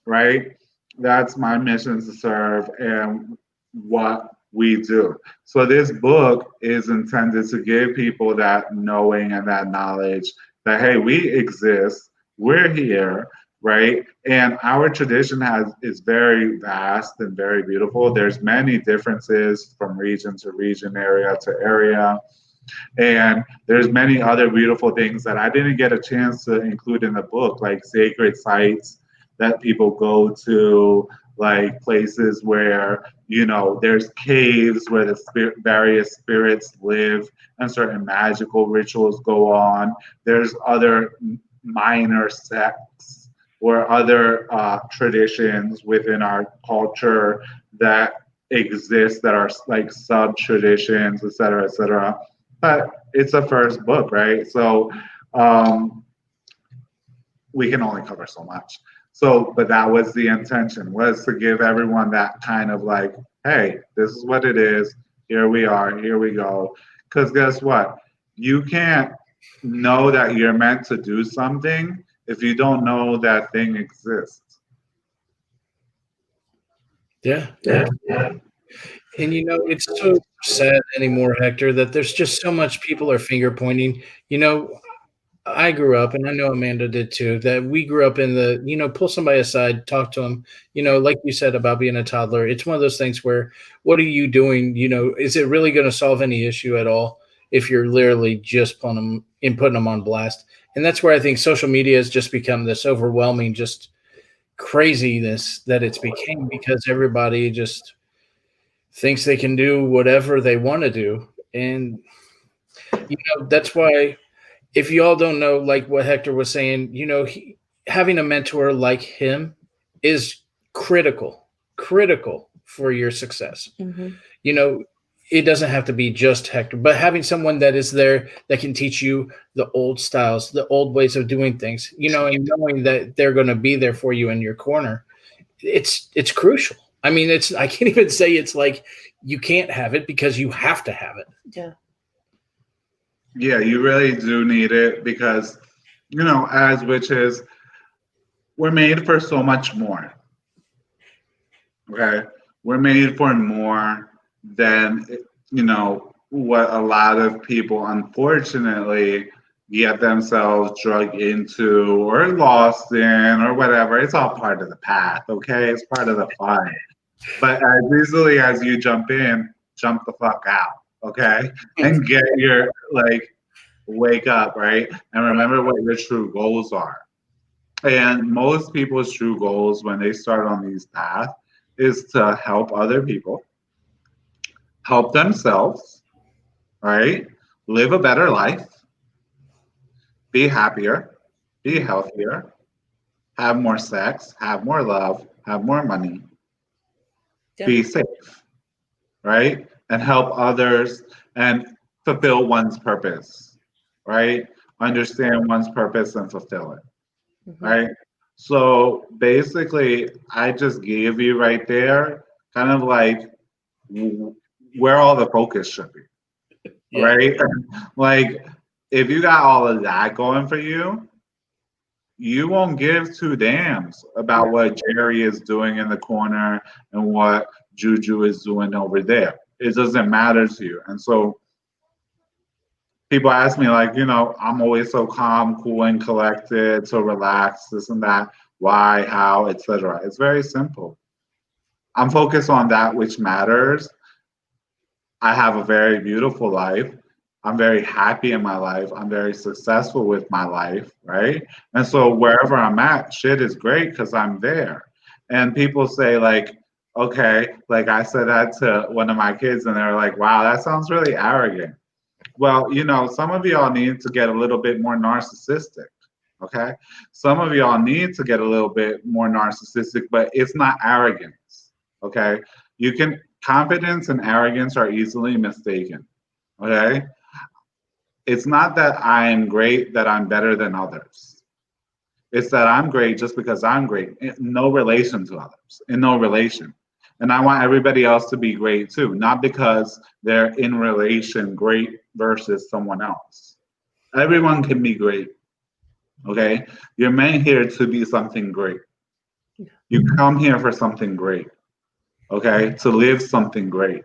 right? That's my mission to serve and what we do. So this book is intended to give people that knowing and that knowledge that hey, we exist, we're here, right? And our tradition is very vast and very beautiful. There's many differences from region to region, area to area. And there's many other beautiful things that I didn't get a chance to include in the book, like sacred sites that people go to, like places where, you know, there's caves where the various spirits live and certain magical rituals go on. There's other minor sects or other traditions within our culture that exist that are like sub traditions, et cetera, et cetera. But it's a first book, right? So we can only cover so much. So, but that was the intention, was to give everyone that kind of like, hey, this is what it is. Here we are. Here we go. Because guess what? You can't know that you're meant to do something if you don't know that thing exists. Yeah. And you know, it's so sad anymore, Hector, that there's just so much people are finger pointing. You know, I grew up, and I know Amanda did too, that we grew up in the, you know, pull somebody aside, talk to them, you know, like you said about being a toddler. It's one of those things where, what are you doing? You know, is it really going to solve any issue at all if you're literally just pulling them and putting them on blast? And that's where I think social media has just become this overwhelming, just craziness that it's became, because everybody just thinks they can do whatever they want to do. And, you know, that's why, if you all don't know, like what Hector was saying, you know, having a mentor like him is critical for your success. Mm-hmm. You know, it doesn't have to be just Hector, but having someone that is there that can teach you the old styles, the old ways of doing things, you know, and knowing that they're going to be there for you in your corner, it's crucial. I mean, I can't even say it's like you can't have it, because you have to have it. Yeah. Yeah, you really do need it because, you know, as witches, we're made for so much more. Okay? We're made for more than, you know, what a lot of people unfortunately get themselves drugged into or lost in or whatever. It's all part of the path, okay? It's part of the fun. But as easily as you jump in, jump the fuck out, okay? And get your, like, wake up, right? And remember what your true goals are. And most people's true goals when they start on these paths is to help other people, help themselves, right? Live a better life, be happier, be healthier, have more sex, have more love, have more money, be safe, right? And help others and fulfill one's purpose, right? Understand one's purpose and fulfill it, right? So basically, I just gave you right there kind of like where all the focus should be, right? Like, if you got all of that going for you, you won't give two damns about what Jerry is doing in the corner and what Juju is doing over there. It doesn't matter to you. And so people ask me, like, you know, I'm always so calm, cool, and collected, so relaxed, this and that, why, how, etc. It's very simple. I'm focused on that which matters. I have a very beautiful life. I'm very happy in my life. I'm very successful with my life, right? And so wherever I'm at, shit is great because I'm there. And people say, like, okay, like I said that to one of my kids, and they're like, wow, that sounds really arrogant. Well, some of y'all need to get a little bit more narcissistic. Okay. Some of y'all need to get a little bit more narcissistic, but it's not arrogance. Okay. Confidence and arrogance are easily mistaken. Okay. It's not that I'm great, that I'm better than others. It's that I'm great just because I'm great. In no relation to others, in no relation. And I want everybody else to be great too, not because they're in relation great versus someone else. Everyone can be great. Okay? You're meant here to be something great. You come here for something great. Okay? To live something great.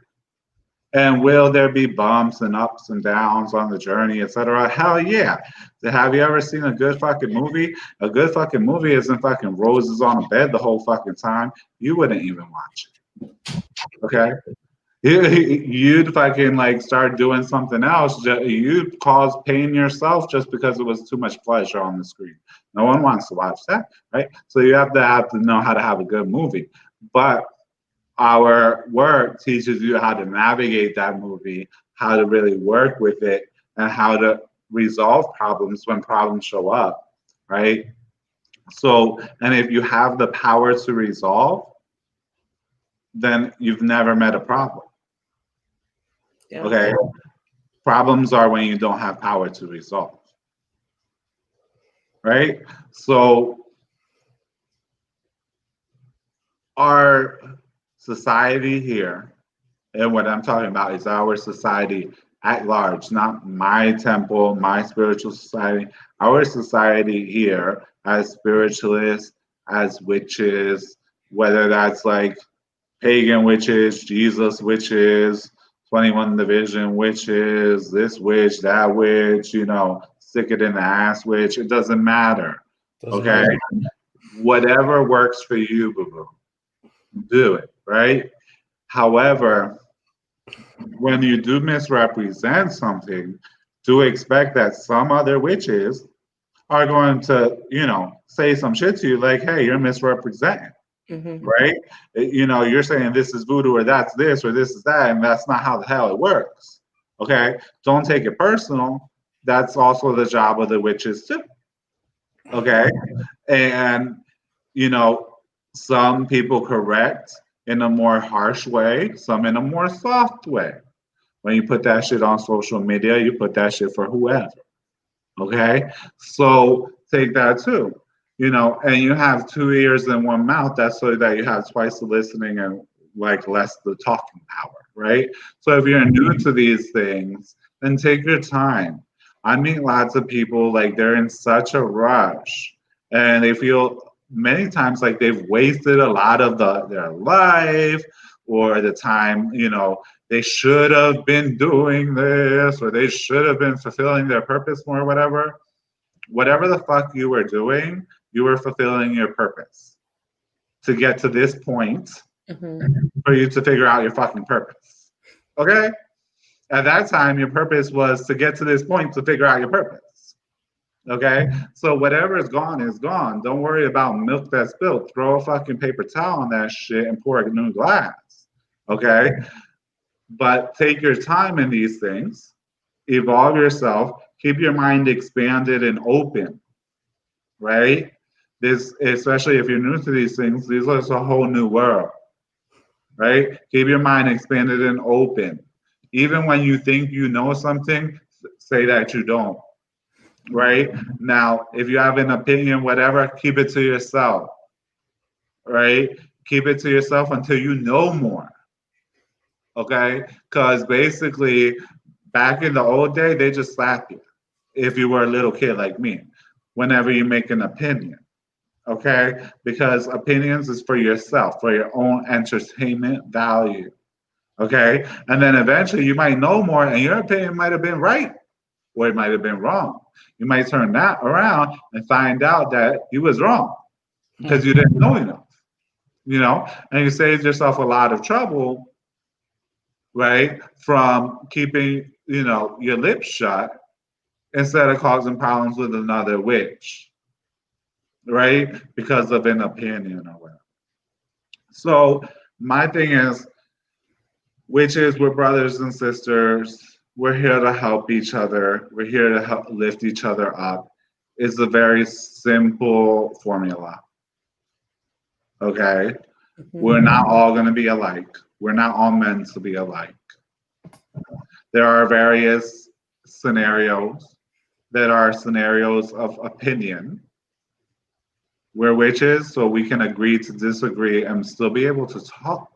And will there be bumps and ups and downs on the journey, etc.? Hell yeah. Have you ever seen a good fucking movie? A good fucking movie isn't fucking roses on a bed the whole fucking time. You wouldn't even watch it. Okay? You'd fucking like start doing something else. You'd cause pain yourself just because it was too much pleasure on the screen. No one wants to watch that, right? So you have to know how to have a good movie. But our work teaches you how to navigate that movie, how to really work with it, and how to resolve problems when problems show up, right? So, and if you have the power to resolve, then you've never met a problem. Yeah. Okay? Problems are when you don't have power to resolve, right? So, our society here, and what I'm talking about is our society at large, not my temple, my spiritual society, our society here as spiritualists, as witches, whether that's like pagan witches, Jesus witches, 21 division witches, this witch, that witch, stick it in the ass witch, it doesn't matter. Okay? Whatever works for you, boo-boo, do it, right? However, when you do misrepresent something, do expect that some other witches are going to, say some shit to you like, hey, you're misrepresenting, right? You're saying this is voodoo or that's this or this is that, and that's not how the hell it works. Okay? Don't take it personal. That's also the job of the witches too. Okay? And, some people correct in a more harsh way, some in a more soft way. When you put that shit on social media, you put that shit for whoever. Okay? So take that too. And you have 2 ears and 1 mouth. That's so that you have twice the listening and like less the talking power, right? So if you're new to these things, then take your time. I meet lots of people like they're in such a rush and they feel many times like they've wasted a lot of their life or the time, they should have been doing this or they should have been fulfilling their purpose more, whatever. Whatever the fuck you were doing, you were fulfilling your purpose to get to this point for you to figure out your fucking purpose. Okay? At that time, your purpose was to get to this point to figure out your purpose. Okay? So whatever is gone is gone. Don't worry about milk that's spilled. Throw a fucking paper towel on that shit and pour a new glass. Okay? But take your time in these things. Evolve yourself. Keep your mind expanded and open. Right? This, especially if you're new to these things, these are a whole new world. Right? Keep your mind expanded and open. Even when you think you know something, say that you don't. Right? Now, if you have an opinion, whatever, keep it to yourself. Right? Keep it to yourself until you know more. Okay? Because basically, back in the old day, they just slap you if you were a little kid like me, whenever you make an opinion. Okay? Because opinions is for yourself, for your own entertainment value. Okay? And then eventually you might know more and your opinion might have been right or it might have been wrong. You might turn that around and find out that you was wrong because you didn't know enough. And you saved yourself a lot of trouble, right? From keeping, your lips shut instead of causing problems with another witch, right? Because of an opinion or whatever. So my thing is, witches, we're brothers and sisters. We're here to help each other. We're here to help lift each other up. It's a very simple formula. Okay? We're not all going to be alike. We're not all meant to be alike. There are various scenarios that are scenarios of opinion. We're witches, so we can agree to disagree and still be able to talk.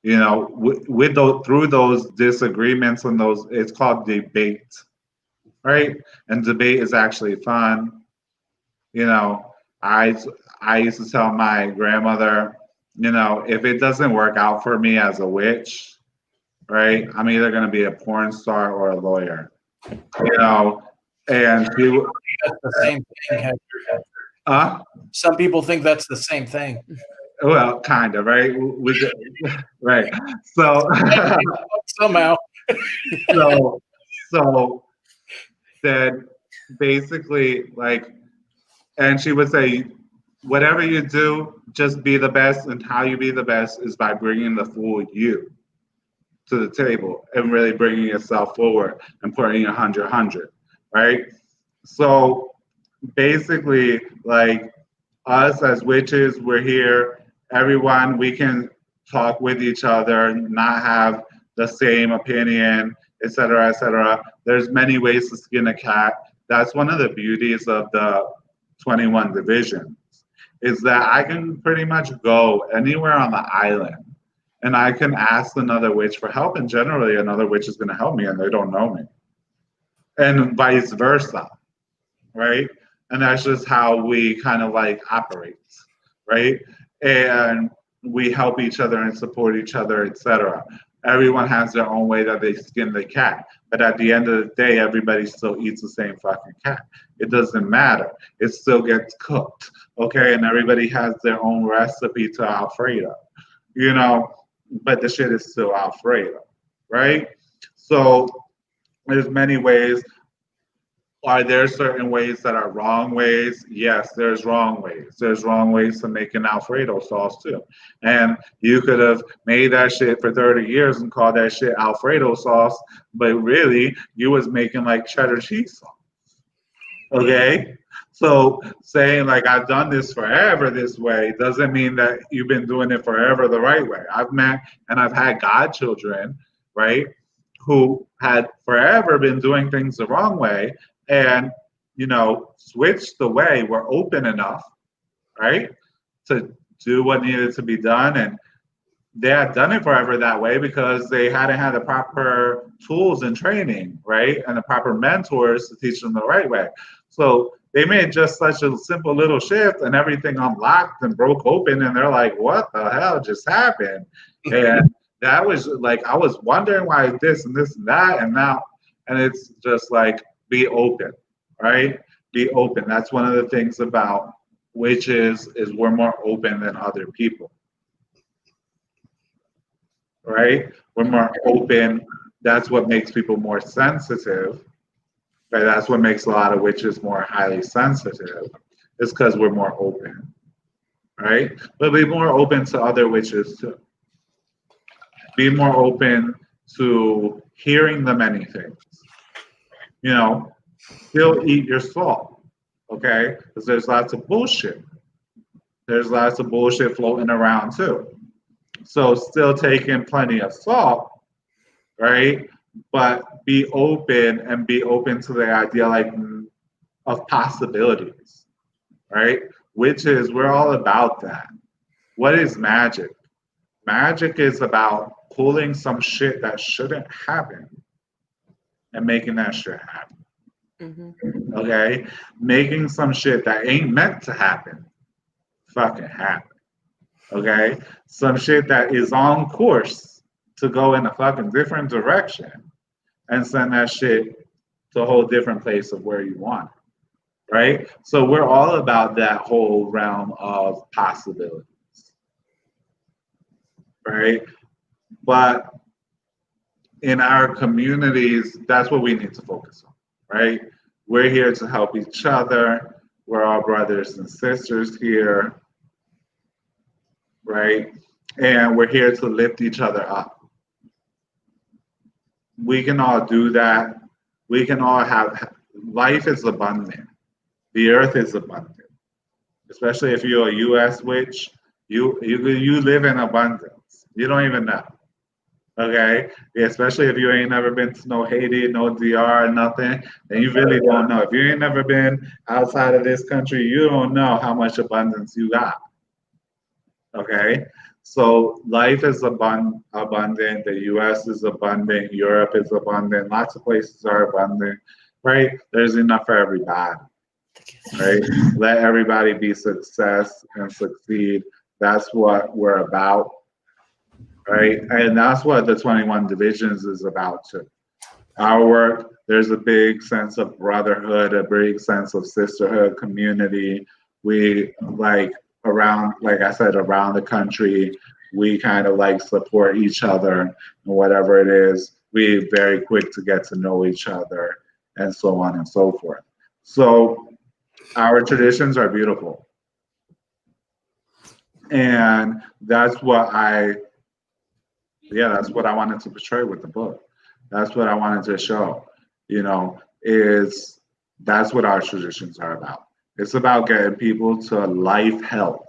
You know, with those, through those disagreements and those, it's called debate, right? And debate is actually fun. You know, I used to tell my grandmother, you know, if it doesn't work out for me as a witch, right, I'm either going to be a porn star or a lawyer. You know, and she, That's the same thing, Hector. Some people think that's the same thing. well, kind of, right? Right. So, Somehow. so then basically, like, and she would say, whatever you do, just be the best, and how you be the best is by bringing the full you to the table and really bringing yourself forward and putting 100, right? So basically, like, us as witches, we're here. Everyone, we can talk with each other, not have the same opinion, etc., etc. There's many ways to skin a cat. That's one of the beauties of the 21 divisions, is that I can pretty much go anywhere on the island and I can ask another witch for help, and generally another witch is going to help me and they don't know me. And vice versa, right? And that's just how we kind of like operate, right? And we help each other and support each other, etc. Everyone has their own way that they skin the cat, but at the end of the day, everybody still eats the same fucking cat. It doesn't matter. It still gets cooked, okay? And everybody has their own recipe to Alfredo, you know, but the shit is still Alfredo, right? So there's many ways. Are there certain ways that are wrong ways? Yes, there's wrong ways. There's wrong ways to making Alfredo sauce too. And you could have made that shit for 30 years and called that shit Alfredo sauce, but really you was making like cheddar cheese sauce. Okay? So saying like I've done this forever this way doesn't mean that you've been doing it forever the right way. I've met and I've had godchildren, right, who had forever been doing things the wrong way and, you know, switched the way, were open enough, right, to do what needed to be done. And they had done it forever that way because they hadn't had the proper tools and training, right, and the proper mentors to teach them the right way. So they made just such a simple little shift and everything unlocked and broke open, and they're like, what the hell just happened? And that was like, I was wondering why this and this and that, and now, and it's just like, be open, right? Be open. That's one of the things about witches is we're more open than other people, right? We're more open. That's what makes people more sensitive. Right? That's what makes a lot of witches more highly sensitive. It's because we're more open, right? But be more open to other witches too. Be more open to hearing the many things. You know, still eat your salt, okay? Because there's lots of bullshit. There's lots of bullshit floating around too. So still taking plenty of salt, right? But be open and be open to the idea like of possibilities, right? Which is, we're all about that. What is magic? Magic is about pulling some shit that shouldn't happen and making that shit happen. Mm-hmm. Okay? Making some shit that ain't meant to happen fucking happen. Okay? Some shit that is on course to go in a fucking different direction and send that shit to a whole different place of where you want it, right? So we're all about that whole realm of possibilities, right? But in our communities, that's what we need to focus on, right? We're here to help each other. We're all brothers and sisters here, right? And we're here to lift each other up. we can all do that. We can all have, life is abundant. The earth is abundant. Especially if you're a U.S. witch, you live in abundance. You don't even know. Okay, especially if you ain't never been to no Haiti, no DR, nothing, then you really don't know. If you ain't never been outside of this country, you don't know how much abundance you got. Okay, so life is abundant. The U.S. is abundant. Europe is abundant. Lots of places are abundant. Right? There's enough for everybody. Right? Let everybody be success and succeed. That's what we're about. Right? And that's what the 21 Divisions is about too. Our work, there's a big sense of brotherhood, a big sense of sisterhood, community. We around, like I said, around the country, we kind of support each other and whatever it is. We're very quick to get to know each other and so on and so forth. So our traditions are beautiful. And that's what I wanted to portray with the book. That's what I wanted to show, is that's what our traditions are about. It's about getting people to life health,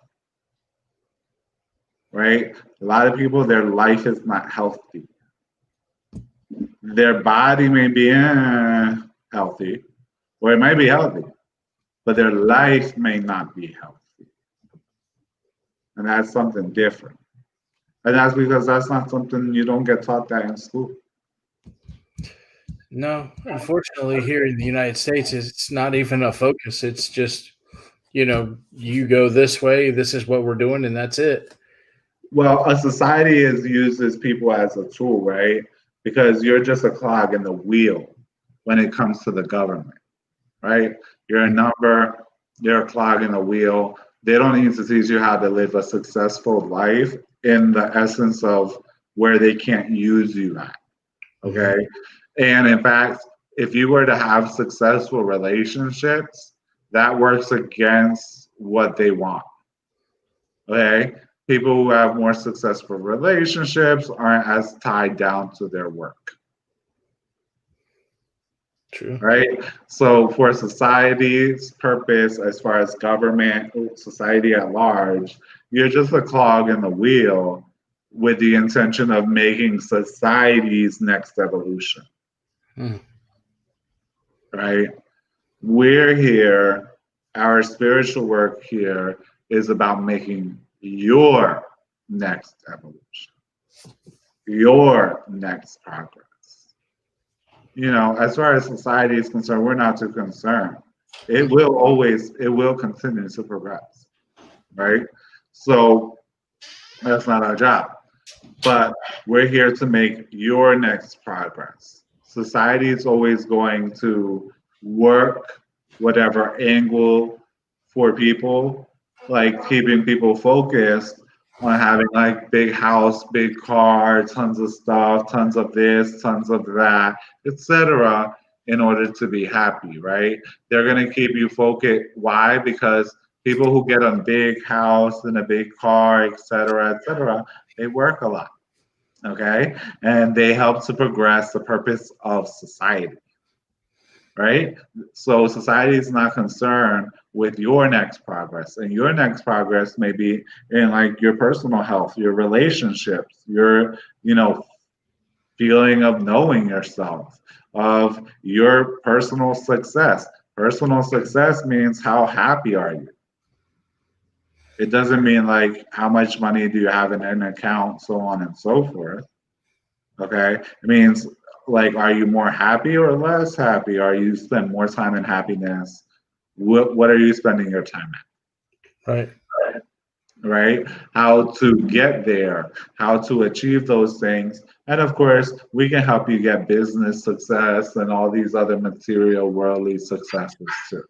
right? A lot of people, their life is not healthy. Their body may be healthy, or it might be healthy, but their life may not be healthy. And that's something different. And that's because that's not something you don't get taught that in school. No, unfortunately, here in the United States, it's not even a focus. It's just, you go this way, this is what we're doing, and that's it. Well, a society uses people as a tool, right? Because you're just a clog in the wheel when it comes to the government, right? You're a number, you're a clog in the wheel. They don't need to teach you how to live a successful life in the essence of where they can't use you at, okay? And in fact, if you were to have successful relationships, that works against what they want, okay? People who have more successful relationships aren't as tied down to their work. True. Right? So for society's purpose, as far as government, society at large, you're just a clog in the wheel with the intention of making society's next evolution. Right? We're here, our spiritual work here is about making your next evolution, your next progress. As far as society is concerned, we're not too concerned. It will continue to progress, right? So that's not our job. But we're here to make your next progress. Society is always going to work whatever angle for people, like keeping people focused on having big house, big car, tons of stuff, tons of this, tons of that, etc., in order to be happy, right? They're going to keep you focused. Why? Because people who get a big house and a big car, etc., they work a lot, okay? And they help to progress the purpose of society, right? So society is not concerned with your next progress, and your next progress may be in your personal health, your relationships, your feeling of knowing yourself, of your personal success. Personal success means how happy are you. It doesn't mean how much money do you have in an account, so on and so forth. Okay, it means are you more happy or less happy? Are you spend more time in happiness? What are you spending your time at? Right? How to get there, how to achieve those things. And of course, we can help you get business success and all these other material worldly successes too.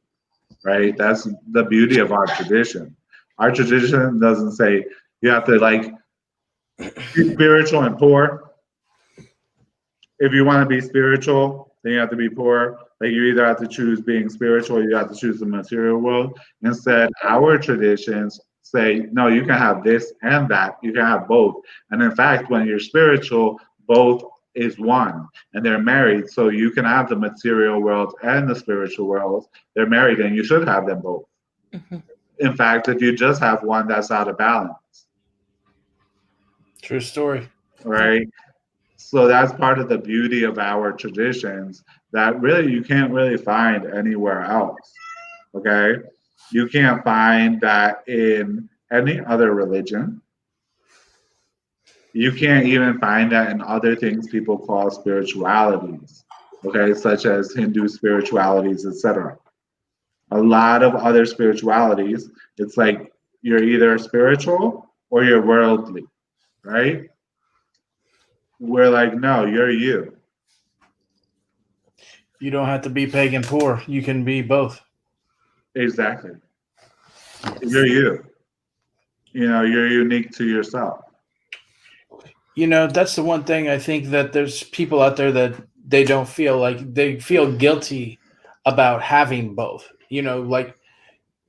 Right? That's the beauty of our tradition. Our tradition doesn't say you have to be spiritual and poor. If you want to be spiritual, then you have to be poor. You either have to choose being spiritual or you have to choose the material world. Instead, our traditions say, no, you can have this and that. You can have both. And in fact, when you're spiritual, both is one, and they're married. So you can have the material world and the spiritual world. They're married, and you should have them both. Mm-hmm. In fact, if you just have one, that's out of balance, True story. right? So that's part of the beauty of our traditions that really you can't really find anywhere else. Okay? You can't find that in any other religion. You can't even find that in other things people call spiritualities, okay, such as Hindu spiritualities, etc. A lot of other spiritualities, it's like you're either spiritual or you're worldly, right? We're like, no, you're you. You don't have to be pagan poor. You can be both. Exactly. You're you. You know, you're unique to yourself. You know, that's the one thing I think that there's people out there that they don't feel like they feel guilty about having both. You know, like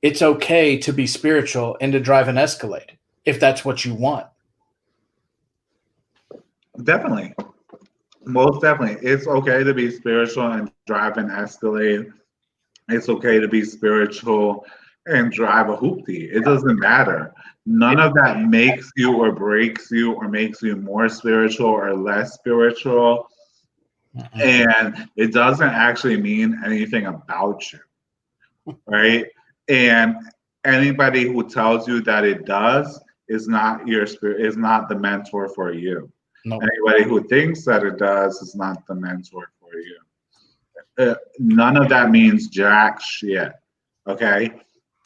it's okay to be spiritual and to drive an Escalade if that's what you want. Definitely. Most definitely. It's okay to be spiritual and drive an Escalade. It's okay to be spiritual and drive a hoopty. It doesn't matter. None of that makes you or breaks you or makes you more spiritual or less spiritual. And it doesn't actually mean anything about you, right? And anybody who tells you that it does is not your spirit, is not the mentor for you. Nope. Anybody who thinks that it does is not the mentor for you. None of that means jack shit. Okay,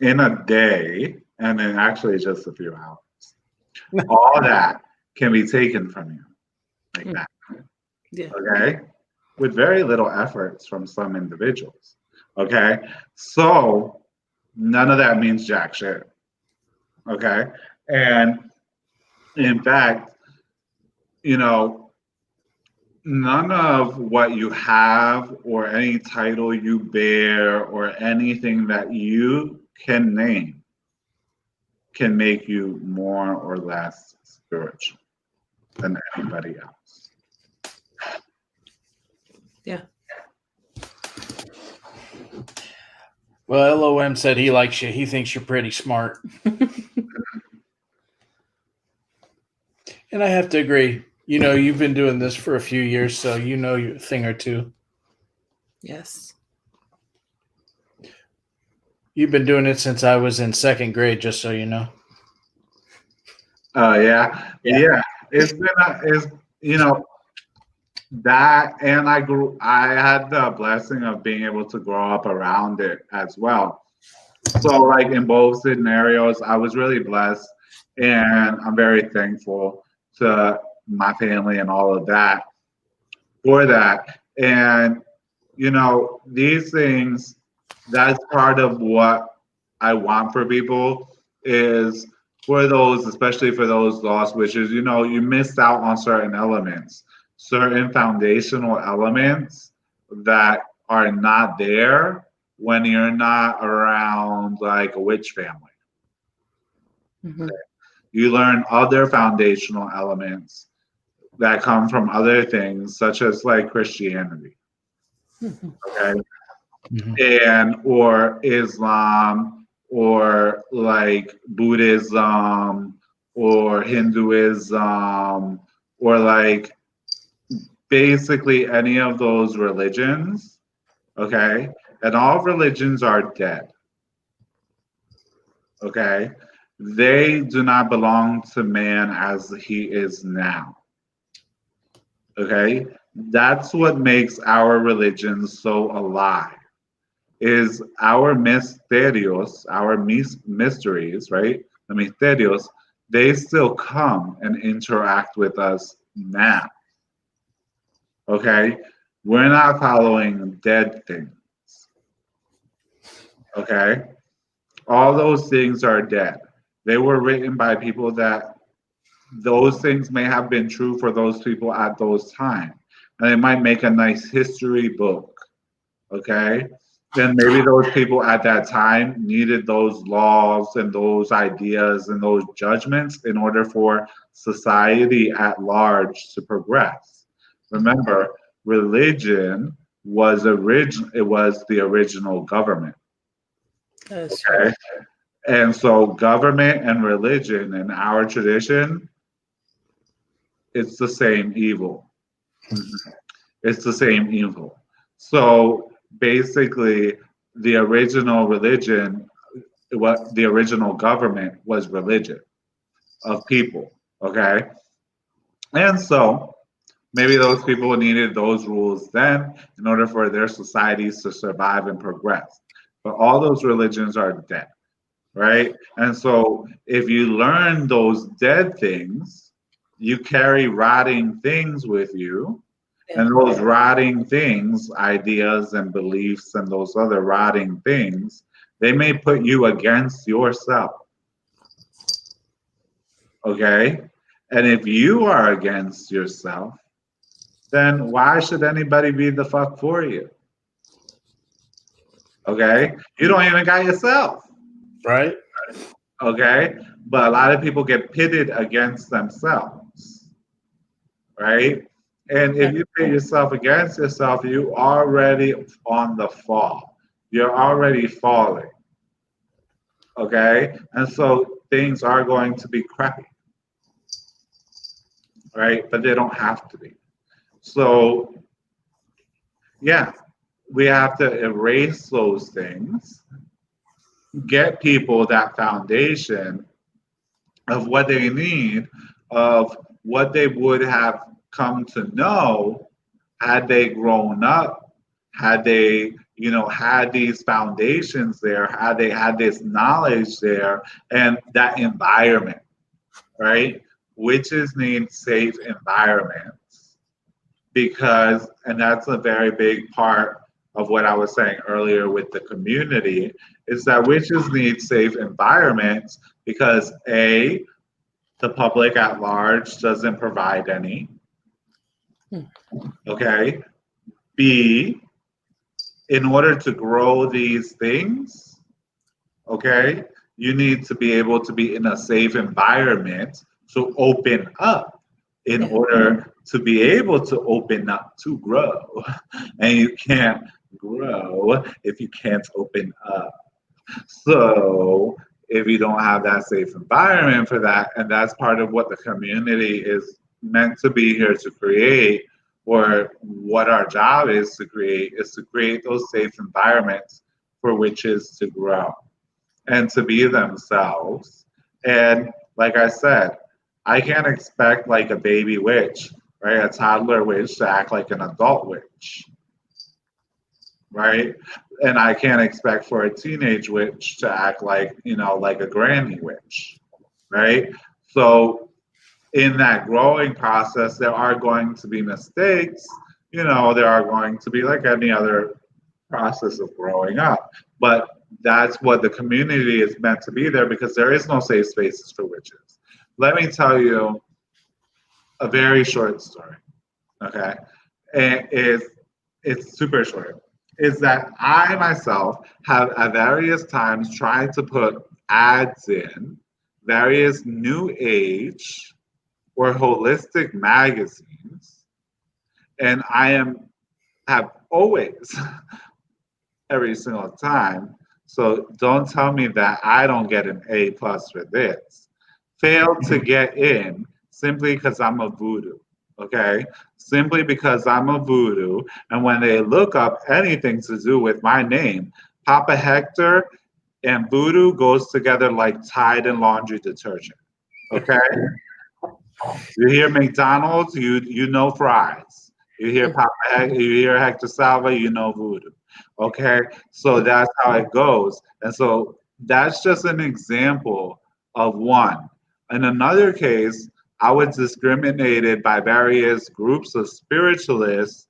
in a day, and in actually just a few hours, all that can be taken from you like that. Yeah. Okay, with very little efforts from some individuals. Okay, so none of that means jack shit. Okay, and in fact, you know, none of what you have or any title you bear or anything that you can name can make you more or less spiritual than anybody else. Yeah. Well, LOM said he likes you. He thinks you're pretty smart. And I have to agree. You know, you've been doing this for a few years, so you know your thing or two. Yes. You've been doing it since I was in second grade, just so you know. Yeah. It's been it's you know that, and I had the blessing of being able to grow up around it as well. So like in both scenarios, I was really blessed, and I'm very thankful to my family and all of that for that. And you know, these things, that's part of what I want for people is for those, especially for those lost wishes, you know, you missed out on certain elements, certain foundational elements that are not there when you're not around like a witch family. Mm-hmm. You learn other foundational elements that come from other things, such as like Christianity. Mm-hmm. Okay. Mm-hmm. And or Islam or like Buddhism or Hinduism or like basically any of those religions, okay? And all religions are dead, okay? They do not belong to man as he is now, okay? That's what makes our religion so alive. Is our misterios, our mysteries, right? The misterios, they still come and interact with us now. Okay? We're not following dead things. Okay? All those things are dead. They were written by people that those things may have been true for those people at those times. And it might make a nice history book. Okay? Then maybe those people at that time needed those laws and those ideas and those judgments in order for society at large to progress. Remember, religion was it was the original government. That's Okay. And so government and religion in our tradition, it's the same evil. It's the same evil. So basically, the original religion, what the original government was religion of people. Okay. And so maybe those people needed those rules then in order for their societies to survive and progress. But all those religions are dead, right? And so if you learn those dead things, you carry rotting things with you. Yeah. And those rotting things, ideas and beliefs, and those other rotting things, they may put you against yourself. Okay? And if you are against yourself, then why should anybody be the fuck for you? Okay? You don't even got yourself. right. Okay? But a lot of people get pitted against themselves. Right? And if you pit yourself against yourself, you already on the fall. You're already falling. Okay? And so things are going to be crappy. Right? But they don't have to be. So yeah, we have to erase those things, get people that foundation of what they need, of what they would have come to know had they grown up, had they, had these foundations there, had they had this knowledge there, and that environment, right? Witches need safe environments because, and that's a very big part of what I was saying earlier with the community, is that witches need safe environments because A, the public at large doesn't provide any. Okay. B, in order to grow these things, okay, you need to be able to be in a safe environment to open up in order to be able to open up to grow. And you can't grow if you can't open up. So if you don't have that safe environment for that, and that's part of what the community is meant to be here to create, or what our job is to create those safe environments for witches to grow and to be themselves. And like I said, I can't expect like a baby witch, right, a toddler witch to act like an adult witch, right? And I can't expect for a teenage witch to act like, like a granny witch, right? So in that growing process, there are going to be mistakes. There are going to be like any other process of growing up. But that's what the community is meant to be there because there is no safe spaces for witches. Let me tell you a very short story, okay? And it's super short. Is that I myself have at various times tried to put ads in various new age or holistic magazines, and have always, every single time, so don't tell me that I don't get an A+ for this, failed to get in simply because I'm a voodoo, okay? Simply because I'm a voodoo, and when they look up anything to do with my name, Papa Hector and voodoo goes together like Tide and laundry detergent, okay? You hear McDonald's, you know fries. You hear you hear Hector Salva, you know voodoo. Okay, so that's how it goes, and so that's just an example of one. In another case, I was discriminated by various groups of spiritualists,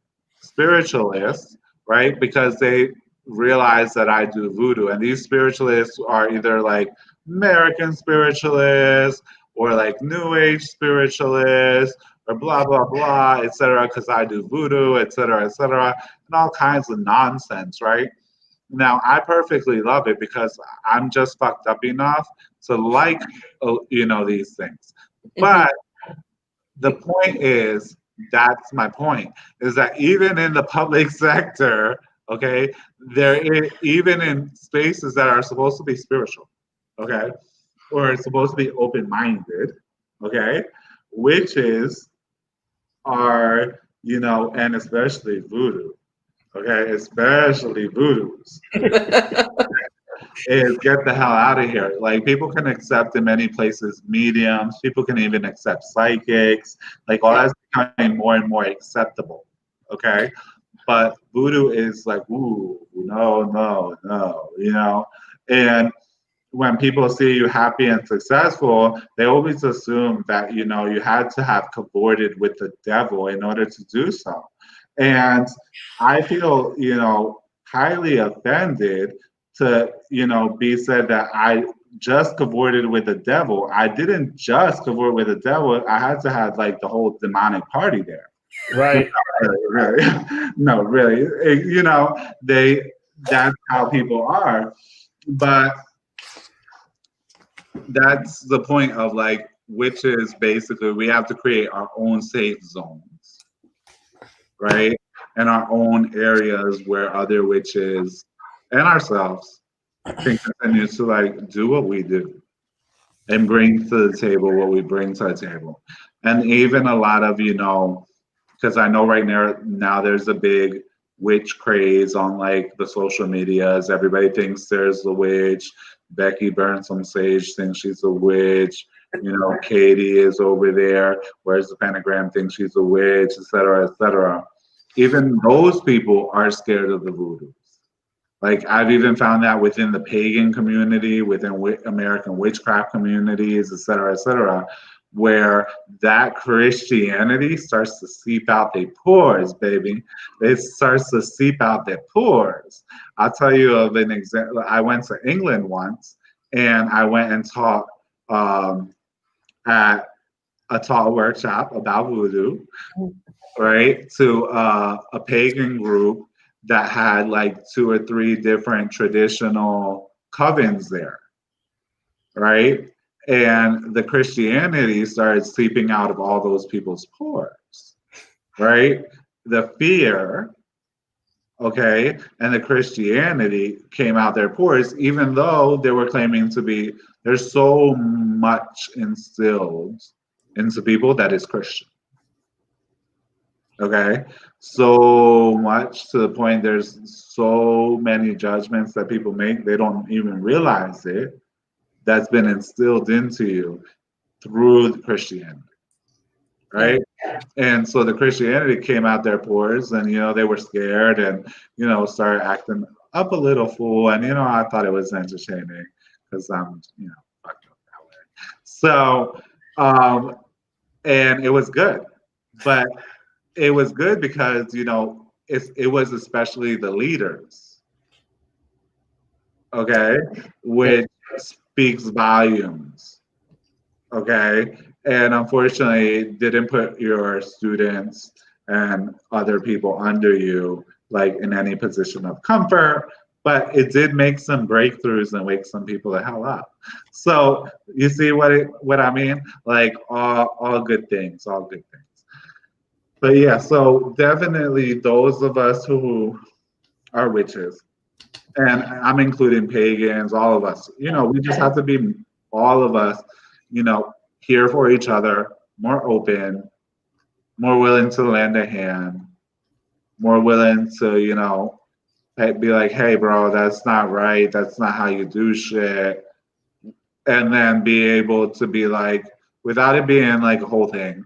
right? Because they realize that I do voodoo, and these spiritualists are either like American spiritualists or like New Age spiritualists or blah blah blah, etc. Because I do voodoo, etc., etc., and all kinds of nonsense, right? Now I perfectly love it because I'm just fucked up enough to like, these things. But the point is, That's my point. Is that even in the public sector, okay, even in spaces that are supposed to be spiritual, okay, or supposed to be open-minded, okay, witches are, and especially voodoo, okay, especially voodoos, is get the hell out of here. Like, people can accept in many places mediums, people can even accept psychics, like all that's becoming more and more acceptable. Okay. But voodoo is like, ooh, no, no, no, And when people see you happy and successful, they always assume that, you had to have cavorted with the devil in order to do so. And I feel, highly offended to, be said that I just cavorted with the devil. I didn't just cavort with the devil. I had to have like the whole demonic party there. Right. Really. No, really. That's how people are. But that's the point of like witches. Basically, we have to create our own safe zones, right? And our own areas where other witches and ourselves can continue to like do what we do and bring to the table what we bring to the table. And even a lot of, because I know right now there's a big witch craze on like the social medias. Everybody thinks there's a witch. Becky Burns from Sage thinks she's a witch. Katie is over there. Where's the pentagram thinks she's a witch, et cetera, et cetera. Even those people are scared of the voodoo. Like, I've even found that within the pagan community, within American witchcraft communities, et cetera, where that Christianity starts to seep out their pores, baby. It starts to seep out their pores. I'll tell you of an example. I went to England once, and I went and taught at a taught workshop about voodoo, right, to a pagan group that had like 2 or 3 different traditional covens there, right? And the Christianity started seeping out of all those people's pores, right? The fear, okay, and the Christianity came out their pores, even though they were claiming to be, there's so much instilled into people that is Christian. Okay, so much to the point there's so many judgments that people make, they don't even realize it, that's been instilled into you through the Christianity, right? And so the Christianity came out their pores, and they were scared, and started acting up a little fool, and I thought it was entertaining because I'm fucked up that way. So and it was good, but it was good because it was especially the leaders, okay, which speaks volumes, okay, and unfortunately didn't put your students and other people under you like in any position of comfort, but it did make some breakthroughs and wake some people the hell up. So you see what I mean? Like all good things, all good things. But yeah, so definitely those of us who are witches, and I'm including pagans, all of us, we just have to be, all of us, here for each other, more open, more willing to lend a hand, more willing to, be like, hey, bro, that's not right. That's not how you do shit. And then be able to be like, without it being like a whole thing,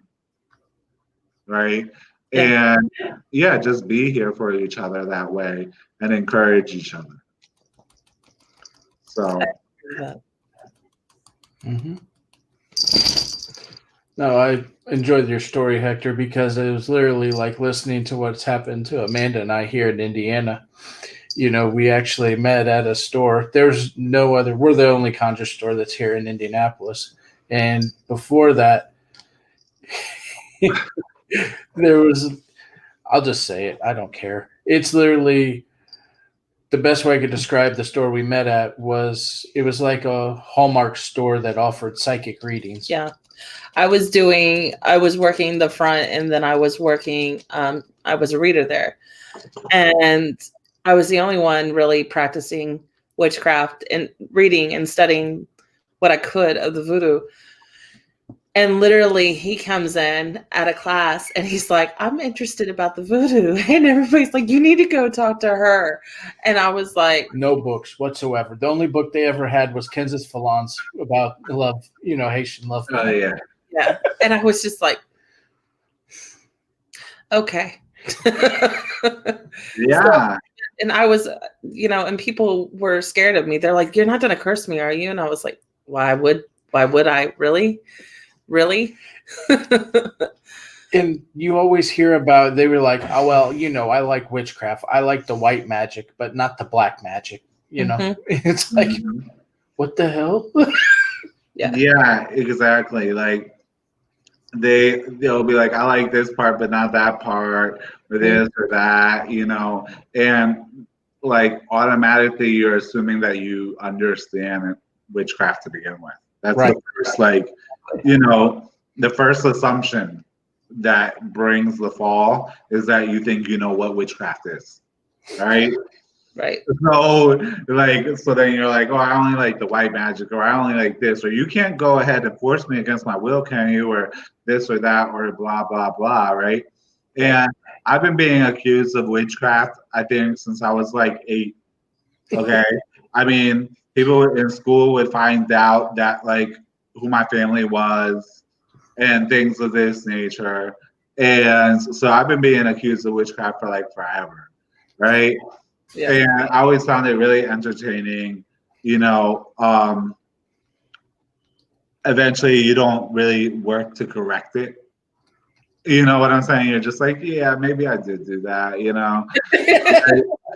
right? Yeah. And yeah, just be here for each other that way and encourage each other. So. Mm-hmm. No, I enjoyed your story, Hector, because it was literally like listening to what's happened to Amanda and I here in Indiana. We actually met at a store. There's no other, we're the only conjure store that's here in Indianapolis. And before that, there was, I'll just say it, I don't care. It's literally the best way I could describe the store we met at was, it was like a Hallmark store that offered psychic readings. Yeah. I was working the front, and then I was working, I was a reader there. And I was the only one really practicing witchcraft and reading and studying what I could of the voodoo. And literally he comes in at a class and he's like, I'm interested about the voodoo. And everybody's like, you need to go talk to her. And I was like, No books whatsoever. The only book they ever had was Kansas Falons about love, Haitian love. Oh yeah. yeah. And I was just like, okay. Yeah. And I was, and people were scared of me. They're like, you're not going to curse me, are you? And I was like, why would I really? And you always hear about, they were like, oh, well, I like witchcraft. I like the white magic, but not the black magic. It's like, what the hell? Yeah, exactly. Like they'll be like, I like this part, but not that part, or this or that, and like automatically you're assuming that you understand witchcraft to begin with. That's right. The first, the first assumption that brings the fall is that you think you know what witchcraft is, right? Right. So then you're like, oh, I only like the white magic, or I only like this, or you can't go ahead and force me against my will, can you? Or this or that, or blah, blah, blah, right? And I've been being accused of witchcraft, I think, since I was like 8. Okay. I mean, people in school would find out that like who my family was and things of this nature. And so I've been being accused of witchcraft for like forever, right? Yeah. And I always found it really entertaining. Eventually you don't really work to correct it. You know what I'm saying? You're just like, yeah, maybe I did do that,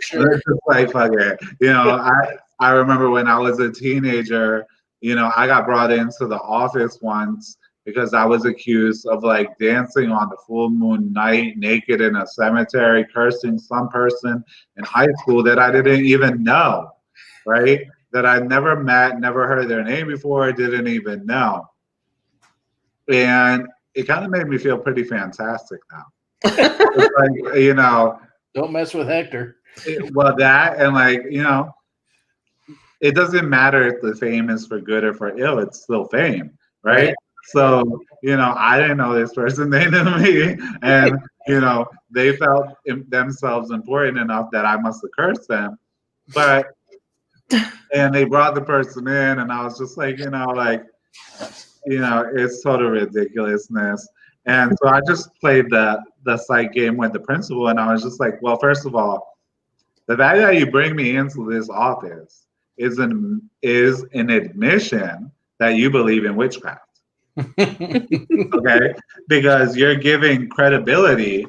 Sure. It's just like, fuck it. I remember when I was a teenager, I got brought into the office once because I was accused of like dancing on the full moon night naked in a cemetery, cursing some person in high school that I didn't even know, right? That I never met, never heard their name before, didn't even know. And it kind of made me feel pretty fantastic now. It's like, don't mess with Hector. That and it doesn't matter if the fame is for good or for ill, it's still fame, right? So, I didn't know this person, they knew me, and, they felt themselves important enough that I must have cursed them. And they brought the person in, and I was just like, it's total ridiculousness. And so I just played the psych game with the principal, and I was just like, well, first of all, the fact that you bring me into this office is an admission that you believe in witchcraft. Okay? Because you're giving credibility,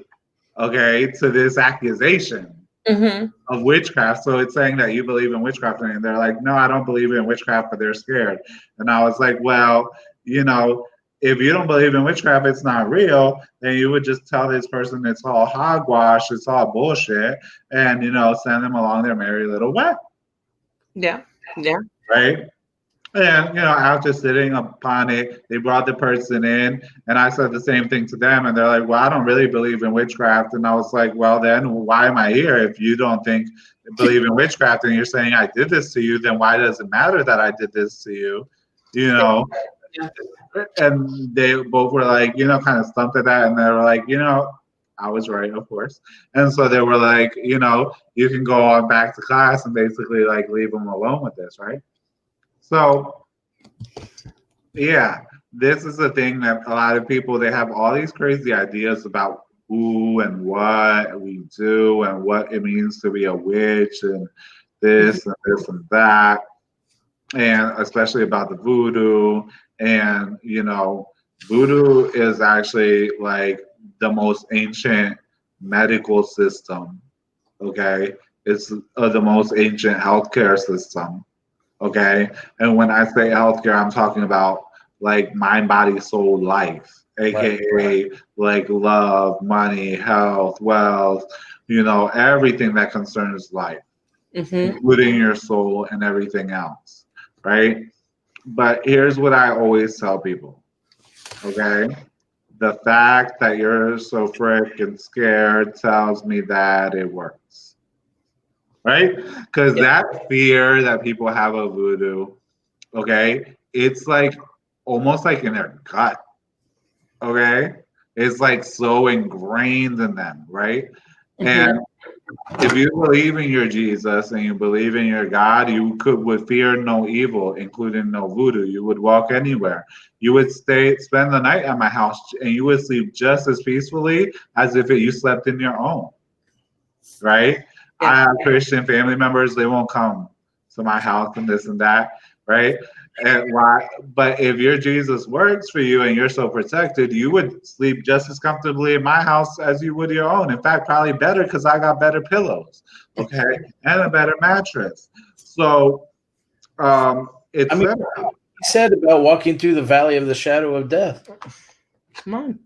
okay, to this accusation of witchcraft. So it's saying that you believe in witchcraft, and they're like, no, I don't believe in witchcraft, but they're scared. And I was like, well, if you don't believe in witchcraft, it's not real, then you would just tell this person it's all hogwash, it's all bullshit, and send them along their merry little way. Yeah. Right? And after sitting upon it, they brought the person in, and I said the same thing to them, and they're like, well, I don't really believe in witchcraft. And I was like, well, then why am I here? If you don't believe in witchcraft and you're saying I did this to you, then why does it matter that I did this to you? Yeah. And they both were like, kind of stumped at that, and they were like, I was right, of course. And so they were like, you can go on back to class and basically like leave them alone with this, right? So, yeah, this is the thing that a lot of people, they have all these crazy ideas about who and what we do and what it means to be a witch and this and that, and especially about the voodoo. And, voodoo is actually like the most ancient medical system, okay? It's the most ancient healthcare system. Okay. And when I say healthcare, I'm talking about like mind, body, soul, life, aka like love, money, health, wealth, everything that concerns life, including your soul and everything else. Right. But here's what I always tell people. Okay? The fact that you're so freaking scared tells me that it works. Right? Because that fear that people have of voodoo, okay, it's like almost like in their gut. Okay? It's like so ingrained in them, right? And if you believe in your Jesus and you believe in your God, you would fear no evil, including no voodoo. You would walk anywhere. You would spend the night at my house, and you would sleep just as peacefully as if you slept in your own. Right? Yeah. I have Christian family members; they won't come to my house and this and that. Right? And why? But if your Jesus works for you and you're so protected, you would sleep just as comfortably in my house as you would your own. In fact, probably better because I got better pillows, okay, and a better mattress. So it's He said about walking through the valley of the shadow of death. Come on.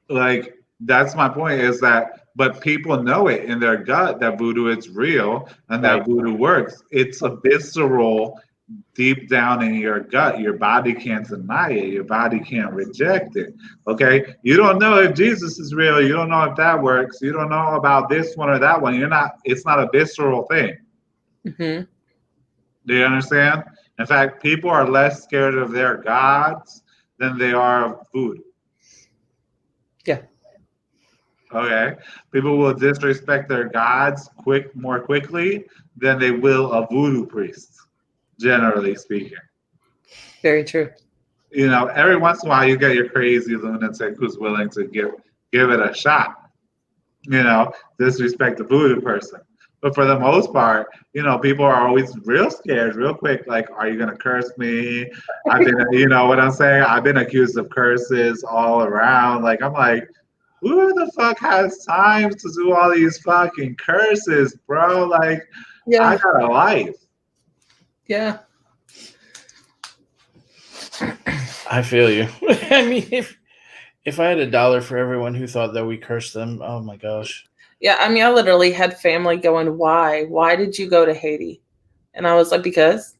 like that's my point. Is that but people know it in their gut that voodoo is real and that voodoo works. It's a visceral. Deep down in your gut, your body can't deny it. Your body can't reject it. Okay, you don't know if Jesus is real. You don't know if that works. You don't know about this one or that one. You're not. It's not a visceral thing. Mm-hmm. Do you understand? In fact, people are less scared of their gods than they are of voodoo. Yeah. Okay, people will disrespect their gods more quickly than they will a voodoo priest. Generally speaking. Very true. You know, every once in a while you get your crazy lunatic who's willing to give it a shot. You know, disrespect the voodoo person. But for the most part, you know, people are always real scared, real quick. Like, are you gonna curse me? I've been, you know what I'm saying? I've been accused of curses all around. Like, I'm like, who the fuck has time to do all these fucking curses, bro? Like, I got a life. Yeah. I feel you. I mean, if I had $1 for everyone who thought that we cursed them, oh my gosh. Yeah, I mean, I literally had family going, "Why? Why did you go to Haiti?" And I was like, "Because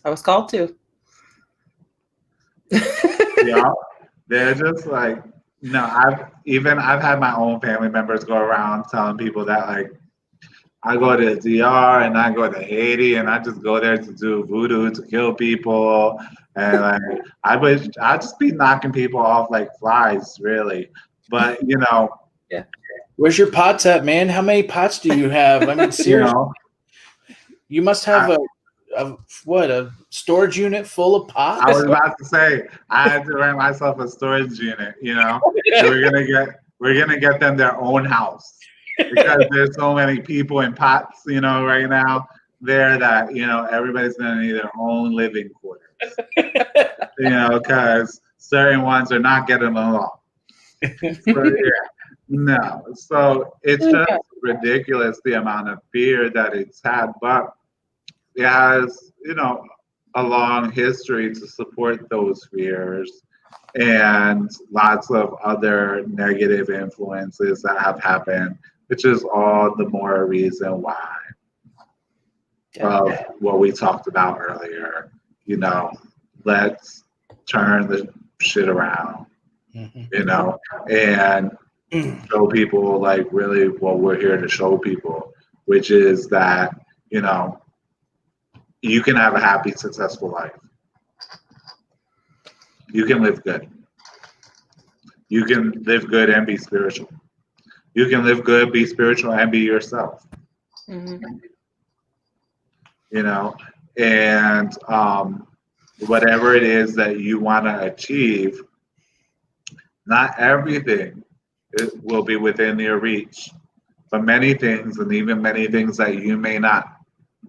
I was called to." Yeah, they're just like, no. I've had my own family members go around telling people that like I go to the DR and I go to Haiti and I just go there to do voodoo to kill people and like I just be knocking people off like flies really, but you know. Yeah. Where's your pots at, man? How many pots do you have? I mean, seriously, you must have a storage unit full of pots. I was about to say I had to rent myself a storage unit. You know, and we're gonna get them their own house because there's so many people in pots. You know, right now there that you know everybody's gonna need their own living quarters. You know, because certain ones are not getting along. So, yeah. No, so it's just ridiculous the amount of fear that it's had, but it has, you know, a long history to support those fears and lots of other negative influences that have happened, which is all the more reason why of what we talked about earlier. You know, let's turn the shit around, you know, and show people like really what we're here to show people, which is that, you know, you can have a happy, successful life. You can live good. You can live good and be spiritual. You can live good, be spiritual, and be yourself. Mm-hmm. You know, and whatever it is that you want to achieve, not everything will be within your reach, but many things, and even many things that you may not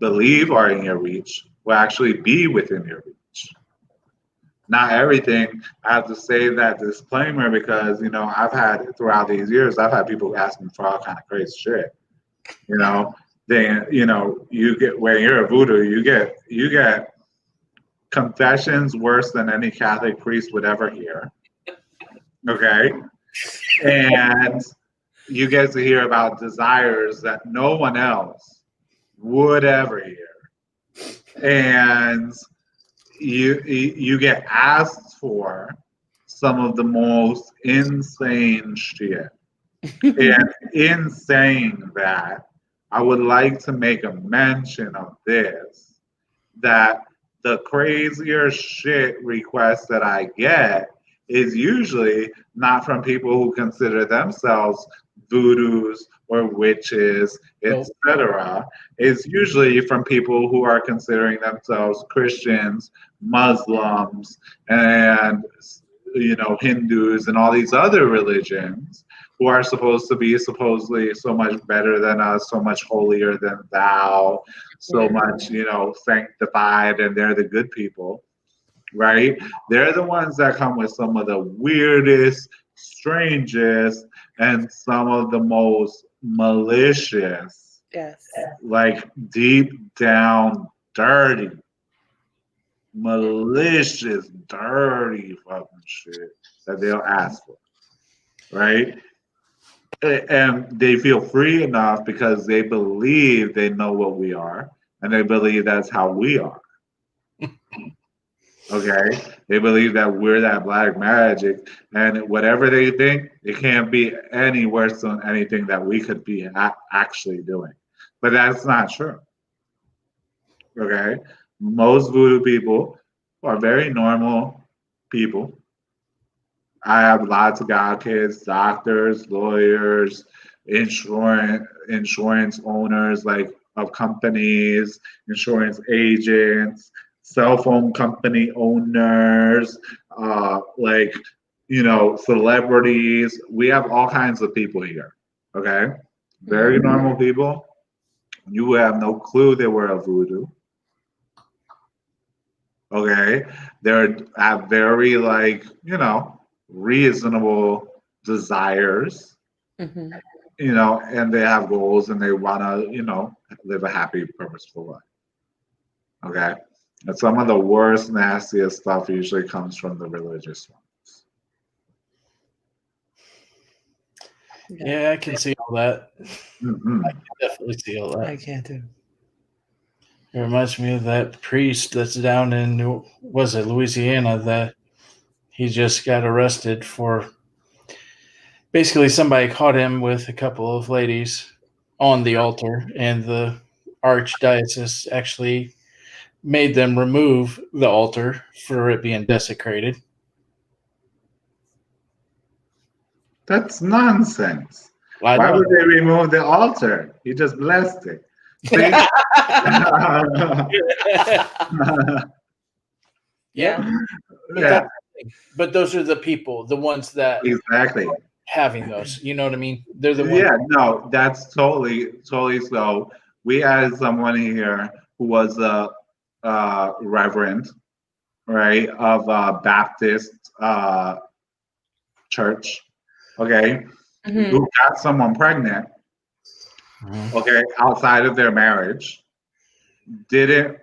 believe are in your reach, will actually be within your reach. Not everything. I have to say that disclaimer because you know I've had throughout these years I've had people ask me for all kind of crazy shit. You know, then you know you get when you're a voodoo, you get confessions worse than any Catholic priest would ever hear. Okay, and you get to hear about desires that no one else would ever hear, and you get asked for some of the most insane shit. And in saying that, I would like to make a mention of this, that the crazier shit requests that I get is usually not from people who consider themselves voodoos or witches, Nope. etc. It's usually from people who are considering themselves Christians, Muslims, and Hindus and all these other religions who are supposed to be supposedly so much better than us, so much holier than thou, so much, sanctified, and they're the good people, right? They're the ones that come with some of the weirdest, strangest, and some of the most malicious, Yes. like deep down dirty, malicious, dirty fucking shit that they'll ask for, right? And they feel free enough because they believe they know what we are, and they believe that's how we are. Okay, they believe that we're that black magic, and whatever they think, it can't be any worse than anything that we could be actually doing. But that's not true. Okay, most voodoo people are very normal people. I have lots of god kids, doctors, lawyers, insurance owners, like of companies, insurance agents, cell phone company owners, celebrities. We have all kinds of people here. Okay, very normal people. You have no clue they were a voodoo. Okay, they have very reasonable desires, and they have goals and they want to, live a happy, purposeful life. Okay, and some of the worst, nastiest stuff usually comes from the religious ones. Yeah, I can see all that. Mm-hmm. I can definitely see all that. I can't do. It reminds me of that priest that's down in, was it Louisiana, that he just got arrested for basically somebody caught him with a couple of ladies on the altar, and the archdiocese actually made them remove the altar for it being desecrated. That's nonsense. I Why know. would they remove the altar? You just blessed it. See? Yeah. Yeah, But those are the people, the ones that exactly. having those. You know what I mean? They're the ones. Yeah, no, that's totally so. We had someone here who was a reverend, right, of a Baptist church, okay, who got someone pregnant, okay, outside of their marriage. The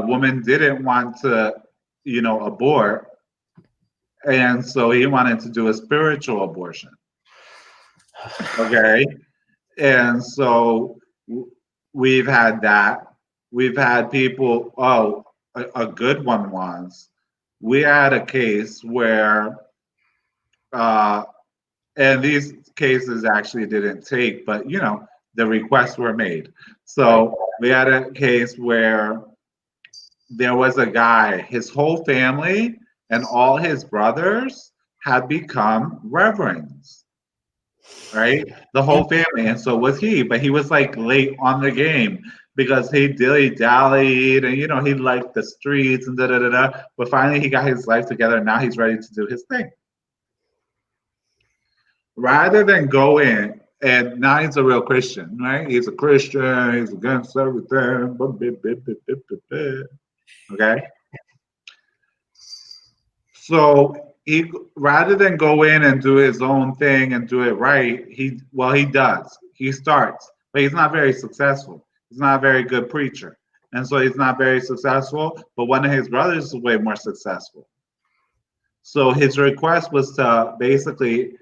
woman didn't want to, abort, and so he wanted to do a spiritual abortion. Okay, and so we've had that. We've had people. Oh, a good one was. We had a case where, and these cases actually didn't take, but the requests were made. So we had a case where there was a guy. His whole family and all his brothers had become reverends. Right? The whole family. And so was he, but he was like late on the game because he dilly-dallied and he liked the streets and da-da-da-da. But finally he got his life together and now he's ready to do his thing. Rather than go in, and now he's a real Christian, right? He's a Christian, he's against everything. Okay? So he, rather than go in and do his own thing and do it right, he does. He starts, but he's not very successful. He's not a very good preacher. And so he's not very successful, but one of his brothers is way more successful. So his request was to basically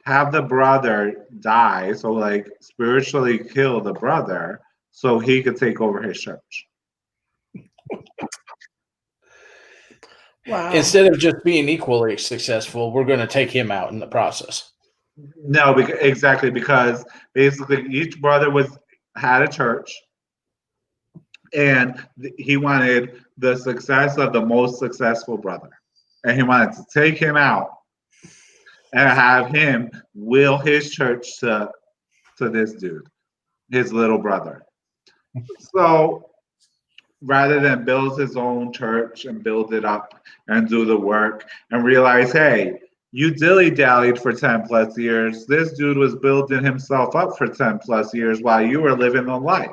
have the brother die, so like spiritually kill the brother so he could take over his church. Wow. Instead of just being equally successful, we're going to take him out in the process. No, exactly, because basically each brother had a church, and he wanted the success of the most successful brother, and he wanted to take him out and have him will his church to this dude, his little brother. So rather than build his own church and build it up and do the work and realize, hey, you dilly-dallied for 10 plus years. This dude was building himself up for 10 plus years while you were living the life.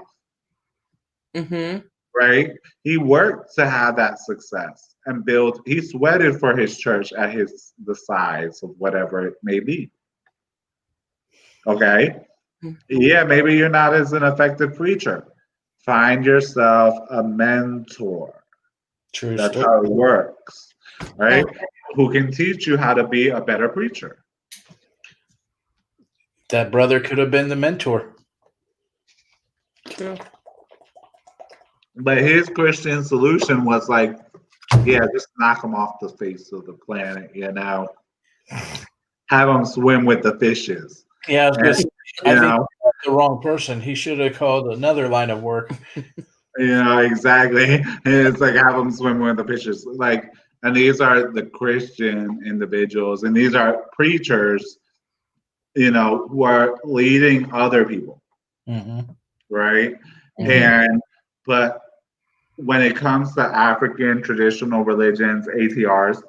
Mm-hmm. Right? He worked to have that success and build. He sweated for his church at the size of whatever it may be. Okay? Yeah, maybe you're not as an effective preacher. Find yourself a mentor. True That's story. how it works, right? Who can teach you how to be a better preacher. That brother could have been the mentor. True. But his Christian solution was like, yeah, just knock him off the face of the planet, have him swim with the fishes. Yeah, I was going to say, You I think know, that's the wrong person. He should have called another line of work. exactly. And it's like have them swim with the fishes. Like, and these are the Christian individuals, and these are preachers, who are leading other people, right? Mhm. But when it comes to African traditional religions, ATRs,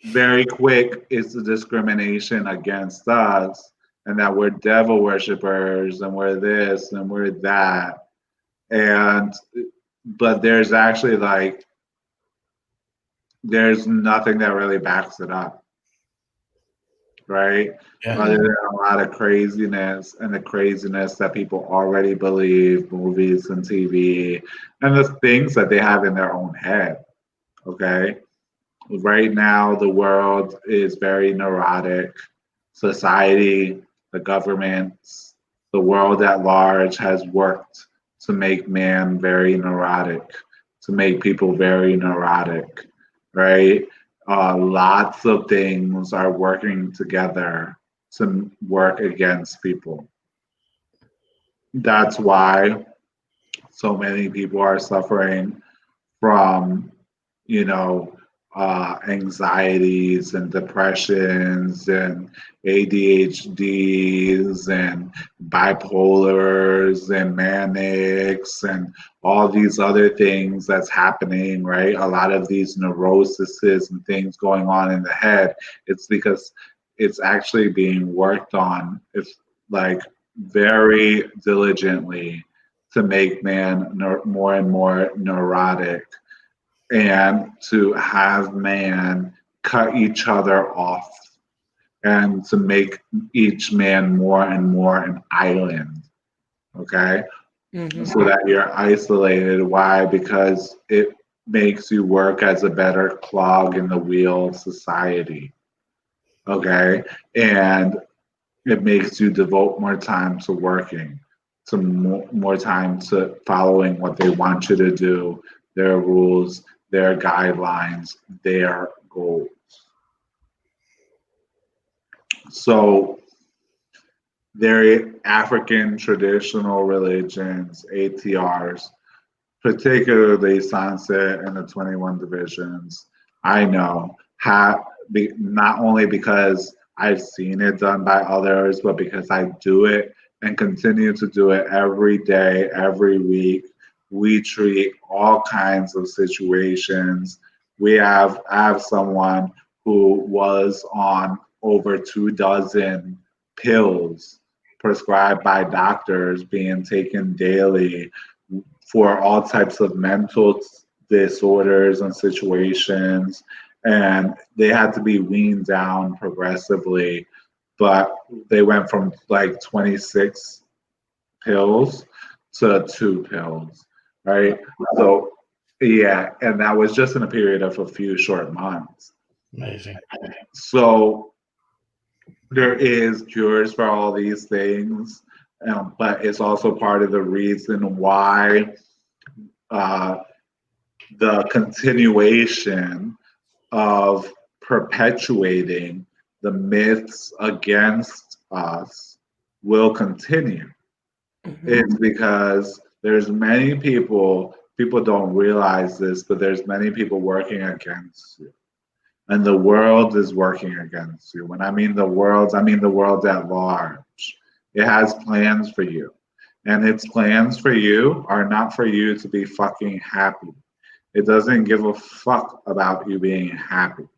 very quick is the discrimination against us, and that we're devil worshippers, and we're this, and we're that. But there's actually there's nothing that really backs it up, right? Yeah. Other than a lot of craziness and the craziness that people already believe, movies and TV, and the things that they have in their own head. Okay. Right now, the world is very neurotic. Society, the governments, the world at large has worked to make man very neurotic, to make people very neurotic, right? Lots of things are working together to work against people. That's why so many people are suffering from, you know, anxieties and depressions and ADHDs and bipolars and manics and all these other things that's happening, right? A lot of these neuroses and things going on in the head, it's because it's actually being worked on. It's like very diligently to make man more and more neurotic and to have man cut each other off and to make each man more and more an island. Okay? Mhm. So that you're isolated. Why? Because it makes you work as a better clog in the wheel of society. Okay? And it makes you devote more time to working, to more time to following what they want you to do, their rules, their guidelines, their goals. So, very African traditional religions, ATRs, particularly Sunset and the 21 divisions, I know, not only because I've seen it done by others, but because I do it and continue to do it every day, every week. We treat all kinds of situations. I have someone who was on over 2 dozen pills prescribed by doctors being taken daily for all types of mental disorders and situations, and they had to be weaned down progressively. But they went from like 26 pills to 2 pills, right? So, yeah, and that was just in a period of a few short months. Amazing. So, there is cures for all these things, but it's also part of the reason why the continuation of perpetuating the myths against us will continue. It's because there's many people don't realize this, but there's many people working against you. And the world is working against you. When I mean the world, I mean the world at large. It has plans for you. And its plans for you are not for you to be fucking happy. It doesn't give a fuck about you being happy.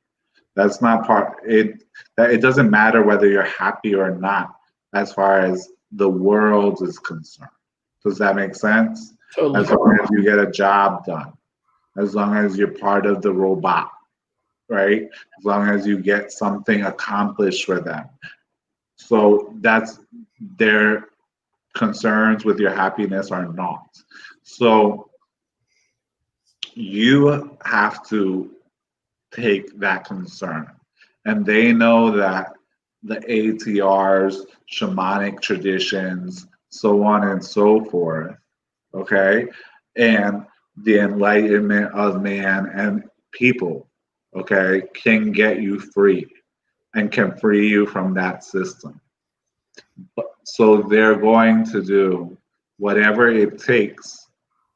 That's not part it. It doesn't matter whether you're happy or not as far as the world is concerned. Does that make sense? Totally. As long as you get a job done, as long as you're part of the robot, right? As long as you get something accomplished for them. So that's their concerns with your happiness are not. So you have to take that concern. And they know that the ATRs, shamanic traditions, so on and so forth, okay? And the enlightenment of man and people, okay, can get you free and can free you from that system. So they're going to do whatever it takes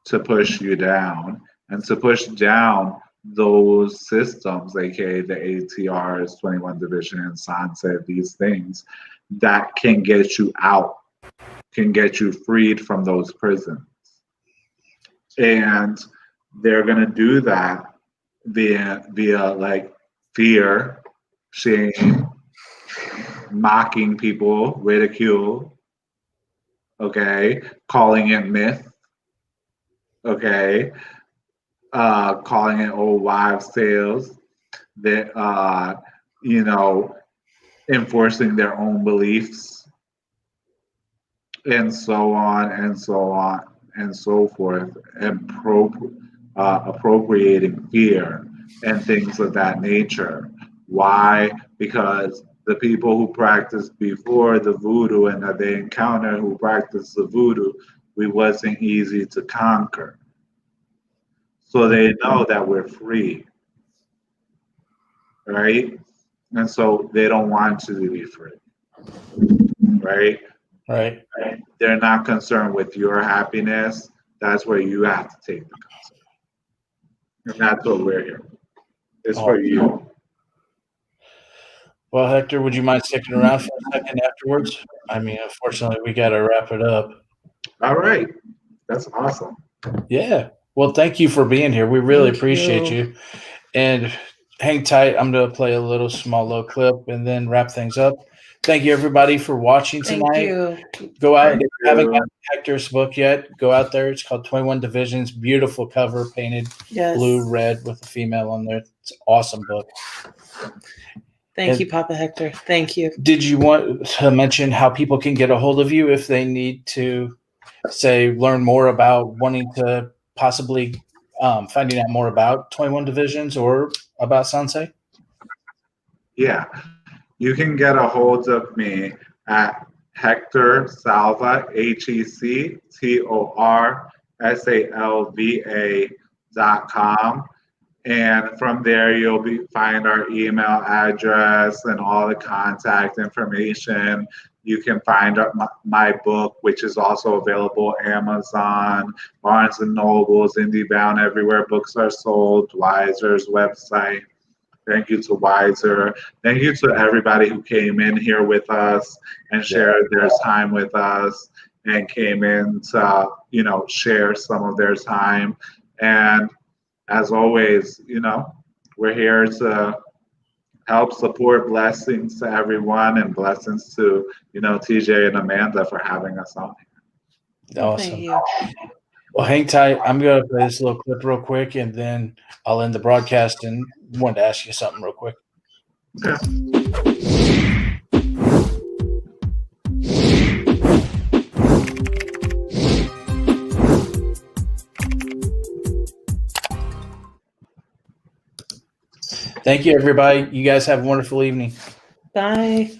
to push you down and to push down those systems, aka the ATRs, 21 Division, Sunset, these things that can get you out, can get you freed from those prisons. And they're gonna do that via like fear, shame, mocking people, ridicule, okay, calling it myth, okay, calling it old wives' tales, that enforcing their own beliefs, and so on and so on and so forth, and appropriating fear and things of that nature. Why? Because the people who practiced before the voodoo and that they encountered who practiced the voodoo, we wasn't easy to conquer. So they know that we're free, right? And so they don't want you to be free, right? Right. They're not concerned with your happiness. That's where you have to take the concern. And that's what we're here. It's for you. Well, Hector, would you mind sticking around for a second afterwards? I mean, unfortunately, we got to wrap it up. All right. That's awesome. Yeah. Well, thank you for being here. We really appreciate you. And hang tight. I'm going to play a little clip and then wrap things up. Thank you, everybody, for watching tonight. Go out. If you haven't got Hector's book yet, go out there. It's called 21 Divisions. Beautiful cover, painted blue, red with a female on there. It's an awesome book. Thank you, Papa Hector. Thank you. Did you want to mention how people can get a hold of you if they need to, say, learn more about wanting to possibly finding out more about 21 Divisions or about Sensei? Yeah. You can get a hold of me at Hector Salva, HectorSalva.com. And from there, you'll find our email address and all the contact information. You can find my book, which is also available Amazon, Barnes & Nobles, IndieBound, everywhere books are sold, Weiser's website. Thank you to Weiser. Thank you to everybody who came in here with us and shared their time with us and came in to, share some of their time. And as always, we're here to help support. Blessings to everyone and blessings to, TJ and Amanda for having us on here. Awesome. Thank you. Well, hang tight. I'm going to play this little clip real quick, and then I'll end the broadcast and wanted to ask you something real quick. Yeah. Thank you, everybody. You guys have a wonderful evening. Bye.